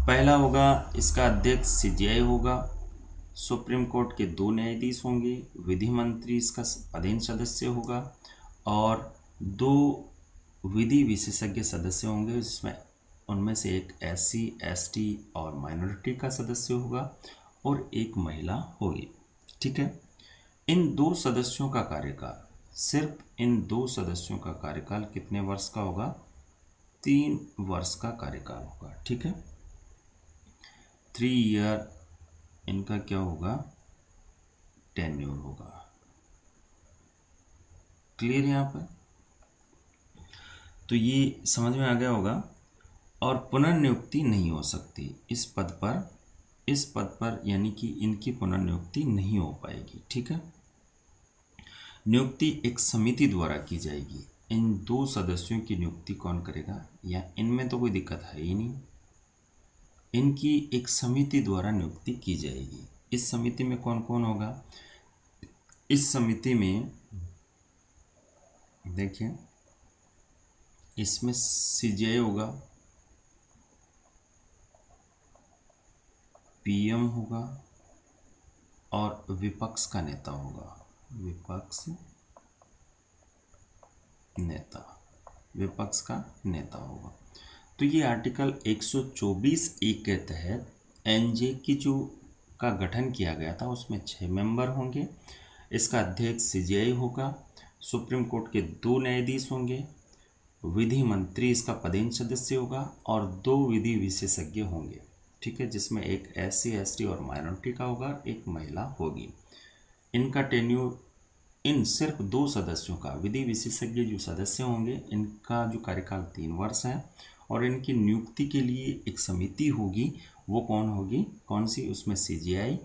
पहला होगा, इसका अध्यक्ष सीजेआई होगा, सुप्रीम कोर्ट के 2 न्यायाधीश होंगे, विधि मंत्री इसका पदेन सदस्य होगा और 2 विधि विशेषज्ञ सदस्य होंगे, जिसमें उनमें से एक SC ST और माइनॉरिटी का सदस्य होगा और एक महिला होगी। ठीक है। इन दो सदस्यों का कार्यकाल, सिर्फ इन दो सदस्यों का कार्यकाल कितने वर्ष का होगा? 3 वर्ष का कार्यकाल होगा। ठीक है। 3 ईयर इनका क्या होगा? टेन्योर होगा। क्लियर यहाँ पर? तो ये समझ में आ गया होगा। और पुनर्नियुक्ति नहीं हो सकती इस पद पर यानी कि इनकी पुनर्नियुक्ति नहीं हो पाएगी। ठीक है। नियुक्ति एक समिति द्वारा की जाएगी। इन दो सदस्यों की नियुक्ति कौन करेगा? या इनमें तो कोई दिक्कत है ही नहीं, इनकी एक समिति द्वारा नियुक्ति की जाएगी। इस समिति में कौन कौन होगा? इस समिति में देखिए, इसमें CJI होगा, PM होगा और विपक्ष का नेता होगा। विपक्ष का नेता होगा। तो ये आर्टिकल 124A के तहत NJ की जो का गठन किया गया था उसमें 6 मेंबर होंगे। इसका अध्यक्ष CJI होगा। सुप्रीम कोर्ट के 2 न्यायाधीश होंगे। विधि मंत्री इसका पदेन सदस्य होगा और 2 विधि विशेषज्ञ होंगे। ठीक है, जिसमें एक SC ST और माइनॉरिटी का होगा, एक महिला होगी। इनका टेन्यूर, इन सिर्फ 2 सदस्यों का, विधि विशेषज्ञ जो सदस्य होंगे इनका जो कार्यकाल 3 वर्ष है और इनकी नियुक्ति के लिए एक समिति होगी। वो कौन होगी? कौन सी? उसमें CJI,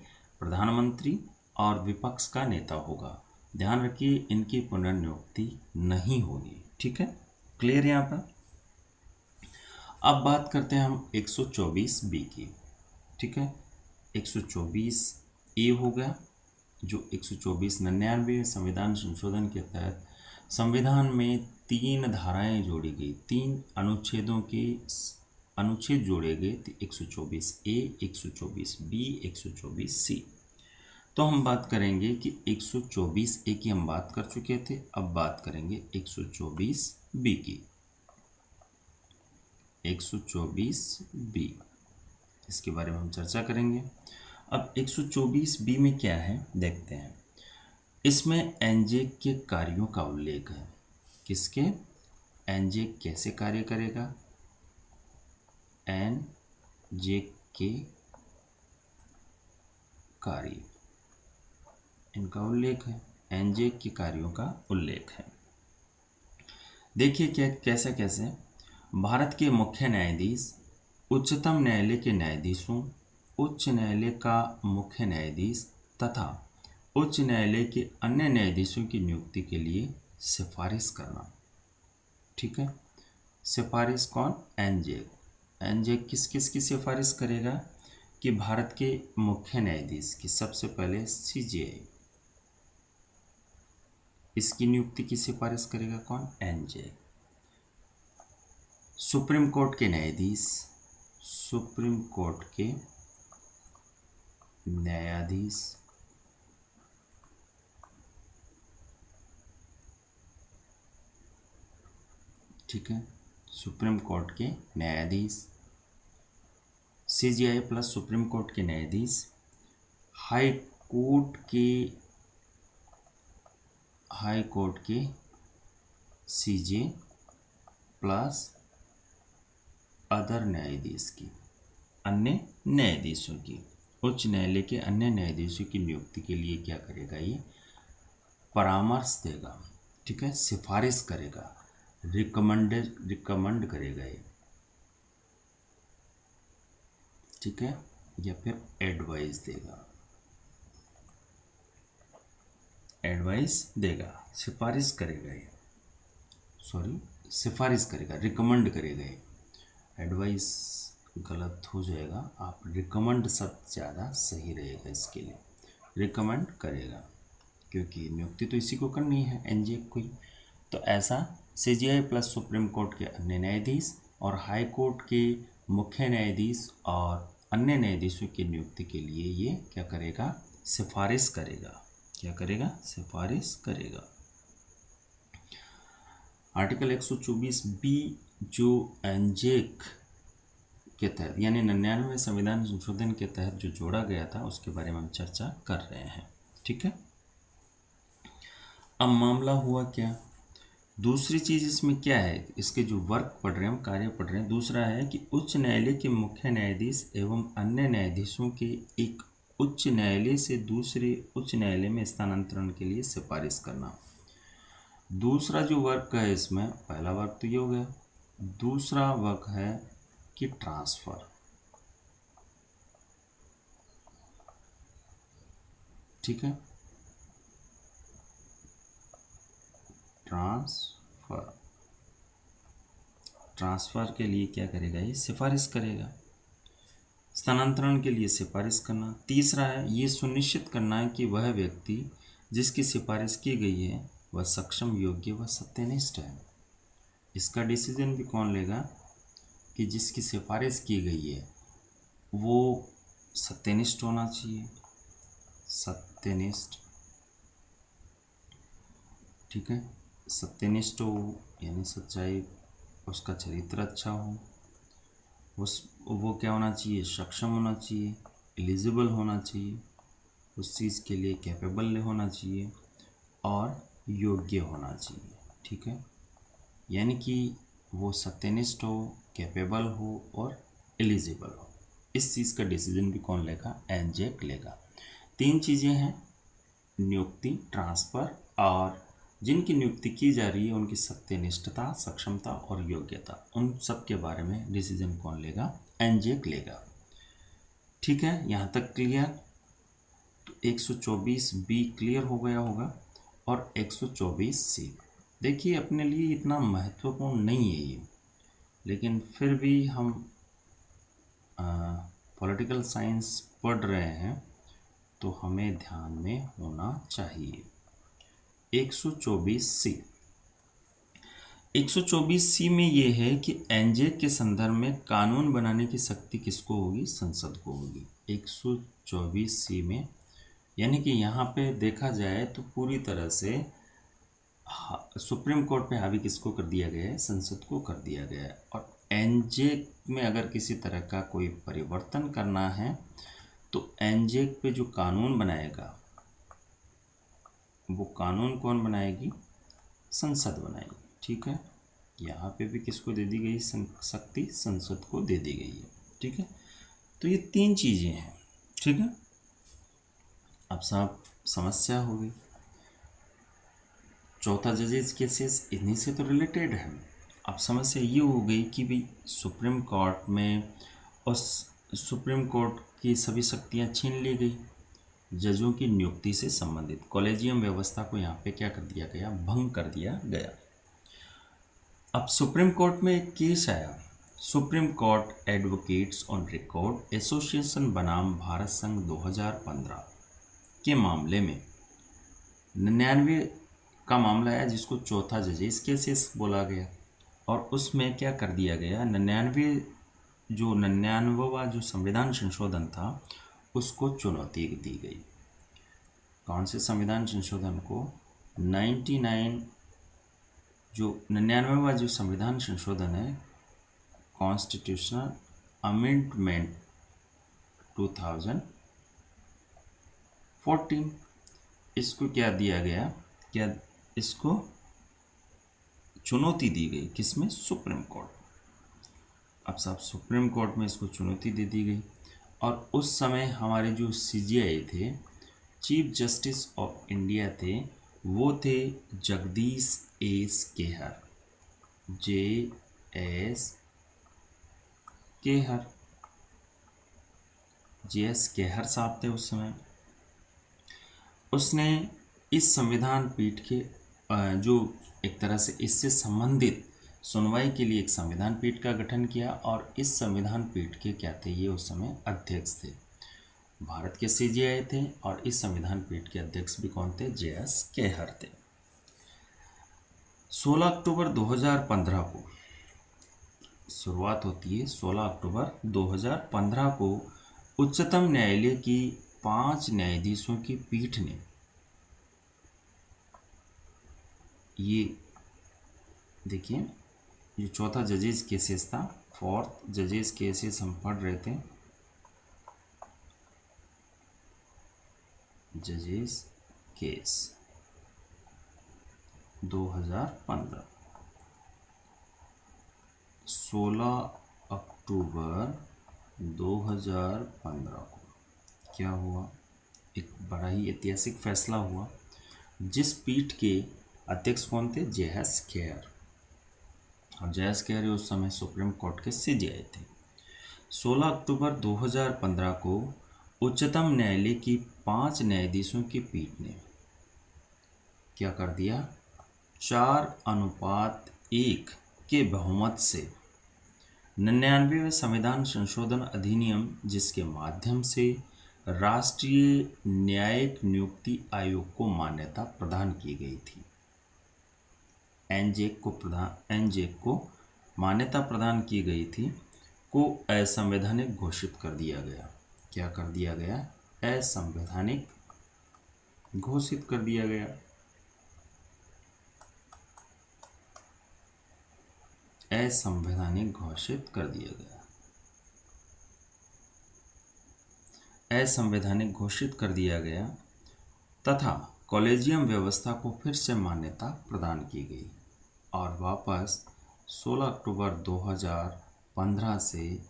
प्रधानमंत्री और विपक्ष का नेता होगा। ध्यान रखिए, इनकी पुनर्नियुक्ति नहीं होगी। ठीक है, क्लियर यहाँ पर? अब बात करते हैं हम 124B की। ठीक है, 124A हो गया, जो 12499 संविधान संशोधन के तहत संविधान में 3 धाराएं जोड़ी गई, 3 अनुच्छेदों के अनुच्छेद जोड़े गए थे, 124A, 124B, 124C। तो हम बात करेंगे कि 124A की हम बात कर चुके थे, अब बात करेंगे 124B की। 124B, इसके बारे में हम चर्चा करेंगे। अब 124B में क्या है देखते हैं। इसमें NJ के कार्यों का उल्लेख है। किसके? NJ कैसे कार्य करेगा? NJ के कार्य, इनका उल्लेख है। NJ के कार्यों का उल्लेख है। देखिए क्या कैसे कैसे भारत के मुख्य न्यायाधीश, उच्चतम न्यायालय के न्यायाधीशों, उच्च न्यायालय का मुख्य न्यायाधीश तथा उच्च न्यायालय के अन्य न्यायाधीशों की नियुक्ति के लिए सिफारिश करना। ठीक है, सिफारिश कौन? NJ किस किस की सिफारिश करेगा? कि भारत के मुख्य न्यायाधीश की सबसे पहले CJI, इसकी नियुक्ति की सिफारिश करेगा कौन? NJ। सुप्रीम कोर्ट के न्यायाधीश, सुप्रीम कोर्ट के न्यायाधीश, ठीक है, सुप्रीम कोर्ट के न्यायाधीश, CJI प्लस सुप्रीम कोर्ट के न्यायाधीश, हाई कोर्ट के CJ प्लस अदर न्यायाधीश की, अन्य न्यायाधीशों की, उच्च न्यायालय के अन्य न्यायाधीशों की नियुक्ति के लिए क्या करेगा? ये परामर्श देगा। ठीक है, सिफारिश करेगा, रिकमेंड करेगा ये। ठीक है, या फिर एडवाइस देगा, सिफारिश करेगा ये, सिफारिश करेगा, रिकमेंड करेगा ये। एडवाइस गलत हो जाएगा, आप रिकमेंड शब्द ज़्यादा सही रहेगा इसके लिए। रिकमेंड करेगा क्योंकि नियुक्ति तो इसी को करनी है, NJ को ही। तो ऐसा CJI प्लस सुप्रीम कोर्ट के अन्य न्यायाधीश और हाई कोर्ट के मुख्य न्यायाधीश और अन्य न्यायाधीशों की नियुक्ति के लिए ये क्या करेगा? सिफारिश करेगा। क्या करेगा? सिफारिश करेगा। आर्टिकल 124B जो NJ के तहत यानी 99वें संविधान संशोधन के तहत जो जोड़ा गया था उसके बारे में हम चर्चा कर रहे हैं। ठीक है, अब मामला हुआ क्या, दूसरी चीज इसमें क्या है, इसके जो वर्क पढ़ रहे हैं हम, कार्य पढ़ रहे हैं, दूसरा है कि उच्च न्यायालय के मुख्य न्यायाधीश एवं अन्य न्यायाधीशों के एक उच्च न्यायालय से दूसरे उच्च न्यायालय में स्थानांतरण के लिए सिफारिश करना। दूसरा जो वर्क है इसमें, पहला वर्क तो ये हो गया, दूसरा वर्क है कि ट्रांसफर। ठीक है, ट्रांसफर, ट्रांसफर के लिए क्या करेगा, ये सिफारिश करेगा, स्थानांतरण के लिए सिफारिश करना। तीसरा है ये सुनिश्चित करना है कि वह व्यक्ति जिसकी सिफारिश की गई है वह सक्षम, योग्य व सत्यनिष्ठ है। इसका डिसीजन भी कौन लेगा कि जिसकी सिफारिश की गई है वो सत्यनिष्ठ होना चाहिए, सत्यनिष्ठ। ठीक है, सत्यनिष्ठ हो यानी सच्चाई, उसका चरित्र अच्छा हो, वो क्या होना चाहिए, सक्षम होना चाहिए, एलिजिबल होना चाहिए, उस चीज़ के लिए कैपेबल होना चाहिए और योग्य होना चाहिए। ठीक है, यानी कि वो सत्यनिष्ठ हो, कैपेबल हो और एलिजिबल हो। इस चीज़ का डिसीजन भी कौन लेगा, एनजेक लेगा। तीन चीज़ें हैं, नियुक्ति, ट्रांसफ़र और जिनकी नियुक्ति की जा रही है उनकी सत्यनिष्ठता, सक्षमता और योग्यता, उन सब के बारे में डिसीजन कौन लेगा, एनजेक लेगा। ठीक है, यहाँ तक क्लियर। तो 124 बी क्लियर हो गया होगा और 124 सी देखिए अपने लिए इतना महत्वपूर्ण नहीं है ये, लेकिन फिर भी हम पॉलिटिकल साइंस पढ़ रहे हैं तो हमें ध्यान में होना चाहिए। 124 सी, 124 सी में ये है कि एनजेक के संदर्भ में कानून बनाने की शक्ति किसको होगी, संसद को होगी। 124 सी में यानी कि यहाँ पे देखा जाए तो पूरी तरह से सुप्रीम कोर्ट पे हावी किसको कर दिया गया है, संसद को कर दिया गया है। और एनजेक में अगर किसी तरह का कोई परिवर्तन करना है तो एनजेक पे जो कानून बनाएगा वो कानून कौन बनाएगी, संसद बनाएगी। ठीक है, यहाँ पे भी किसको दे दी गई शक्ति, संसद को दे दी गई है। ठीक है, तो ये तीन चीज़ें हैं। ठीक है, अब साहब समस्या हो गई, चौथा जजेस केसेस इन्हीं से तो रिलेटेड है। अब समस्या ये हो गई कि भाई सुप्रीम कोर्ट में और सुप्रीम कोर्ट की सभी शक्तियाँ छीन ली गई, जजों की नियुक्ति से संबंधित कॉलेजियम व्यवस्था को यहाँ पे क्या कर दिया गया, भंग कर दिया गया। अब सुप्रीम कोर्ट में एक केस आया, supreme court advocates on record association बनाम भारत संघ 2015 के मामले में 99 का मामला है जिसको चौथा जजेस केसेस बोला गया। और उसमें क्या कर दिया गया, 99वां जो संविधान संशोधन था उसको चुनौती दी गई। कौन से संविधान संशोधन को, 99 जो 99वां जो संविधान संशोधन है, कॉन्स्टिट्यूशनल अमेंडमेंट 2014, इसको क्या दिया गया, क्या इसको चुनौती दी गई, किसमें, सुप्रीम कोर्ट। अब साहब सुप्रीम कोर्ट में इसको चुनौती दे दी गई और उस समय हमारे जो सीजेआई थे, चीफ जस्टिस ऑफ इंडिया थे, वो थे Jagdish S Kehar, JS Kehar, JS Kehar साहब थे उस समय। उसने इस संविधान पीठ के जो एक तरह से इससे संबंधित सुनवाई के लिए एक संविधान पीठ का गठन किया और इस संविधान पीठ के क्या थे, ये उस समय अध्यक्ष थे, भारत के सीजेआई थे और इस संविधान पीठ के अध्यक्ष भी कौन थे, JS केहर थे। 16 अक्टूबर 2015 को शुरुआत होती है, 16 अक्टूबर 2015 को उच्चतम न्यायालय की 5 न्यायाधीशों की पीठ ने ये देखिए जो चौथा जजेस केसेस था, फोर्थ जजेस केसेस हम पढ़ रहे थे। जजेस केस 2015, 16 अक्टूबर 2015 को क्या हुआ, एक बड़ा ही ऐतिहासिक फैसला हुआ, जिस पीठ के अध्यक्ष कौन थे, जे.एस. खेर। और जे.एस. खेर उस समय सुप्रीम कोर्ट के सीजेआई थे। 16 अक्टूबर 2015 को उच्चतम न्यायालय की 5 न्यायाधीशों की पीठ ने क्या कर दिया, 4:1 के बहुमत से 99वें संविधान संशोधन अधिनियम, जिसके माध्यम से राष्ट्रीय न्यायिक नियुक्ति आयोग को मान्यता प्रदान की गई थी, एनजेक को मान्यता प्रदान की गई थी, को असंवैधानिक घोषित कर दिया गया। क्या कर दिया गया, असंवैधानिक घोषित कर दिया गया। असंवैधानिक घोषित कर दिया गया। असंवैधानिक घोषित कर दिया गया तथा कॉलेजियम व्यवस्था को फिर से मान्यता प्रदान की गई और वापस 16 अक्टूबर 2015 से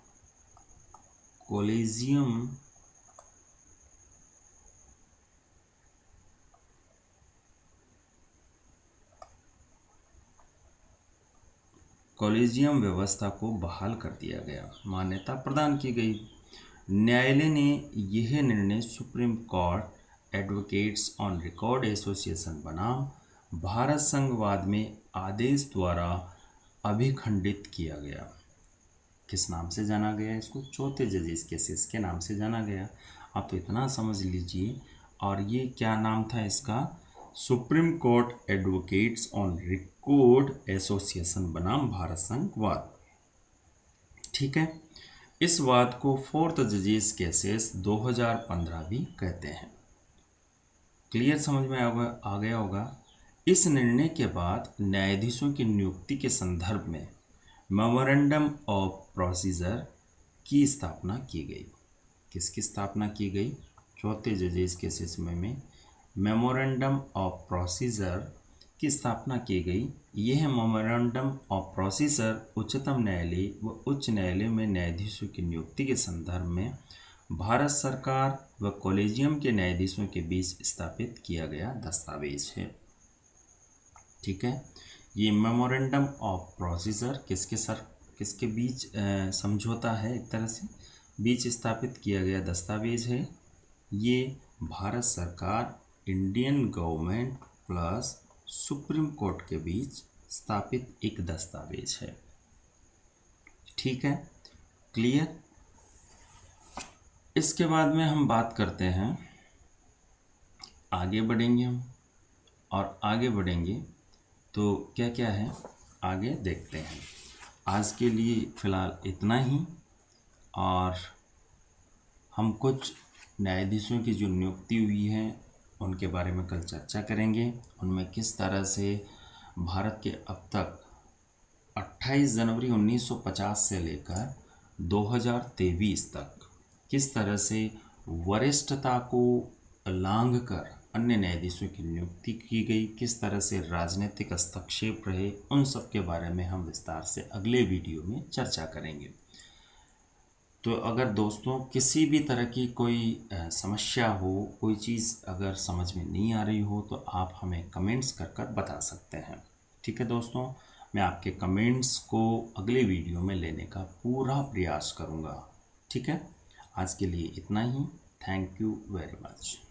कॉलेजियम व्यवस्था को बहाल कर दिया गया, मान्यता प्रदान की गई। न्यायालय ने यह निर्णय supreme court advocates on record association बनाम भारत संघवाद में आदेश द्वारा अभिखंडित किया गया। किस नाम से जाना गया इसको, चौथे जजेस केसेस के नाम से जाना गया। आप तो इतना समझ लीजिए। और ये क्या नाम था इसका, supreme court advocates on record association बनाम भारत संघवाद। ठीक है, इस वाद को फोर्थ जजेस केसेस 2015 भी कहते हैं। क्लियर, समझ में आ गया होगा। इस निर्णय के बाद न्यायाधीशों की नियुक्ति के संदर्भ में मेमोरेंडम ऑफ प्रोसीजर की स्थापना की गई। किसकी स्थापना की गई, चौथे जजेस केसेस में मेमोरेंडम ऑफ प्रोसीजर की स्थापना की गई। यह मेमोरेंडम ऑफ प्रोसीजर उच्चतम न्यायालय व उच्च न्यायालय में न्यायाधीशों की नियुक्ति के संदर्भ में भारत सरकार व कॉलेजियम के न्यायाधीशों के बीच स्थापित किया गया दस्तावेज है। ठीक है, ये मेमोरेंडम ऑफ प्रोसीजर किसके बीच समझौता है, एक तरह से बीच स्थापित किया गया दस्तावेज है। ये भारत सरकार, Indian government plus supreme court के बीच स्थापित एक दस्तावेज है। ठीक है, क्लियर। इसके बाद में हम बात करते हैं, आगे बढ़ेंगे हम, और आगे बढ़ेंगे तो क्या क्या है आगे देखते हैं। आज के लिए फ़िलहाल इतना ही, और हम कुछ न्यायाधीशों की जो नियुक्ति हुई है उनके बारे में कल चर्चा करेंगे। उनमें किस तरह से भारत के अब तक 28 जनवरी 1950 से लेकर 2023 तक किस तरह से वरिष्ठता को लांघकर अन्य न्यायाधीशों की नियुक्ति की गई, किस तरह से राजनीतिक हस्तक्षेप रहे, उन सब के बारे में हम विस्तार से अगले वीडियो में चर्चा करेंगे। तो अगर दोस्तों किसी भी तरह की कोई समस्या हो, कोई चीज़ अगर समझ में नहीं आ रही हो, तो आप हमें कमेंट्स कर बता सकते हैं। ठीक है दोस्तों, मैं आपके कमेंट्स को अगले वीडियो में लेने का पूरा प्रयास करूँगा। ठीक है, आज के लिए इतना ही। Thank you very much.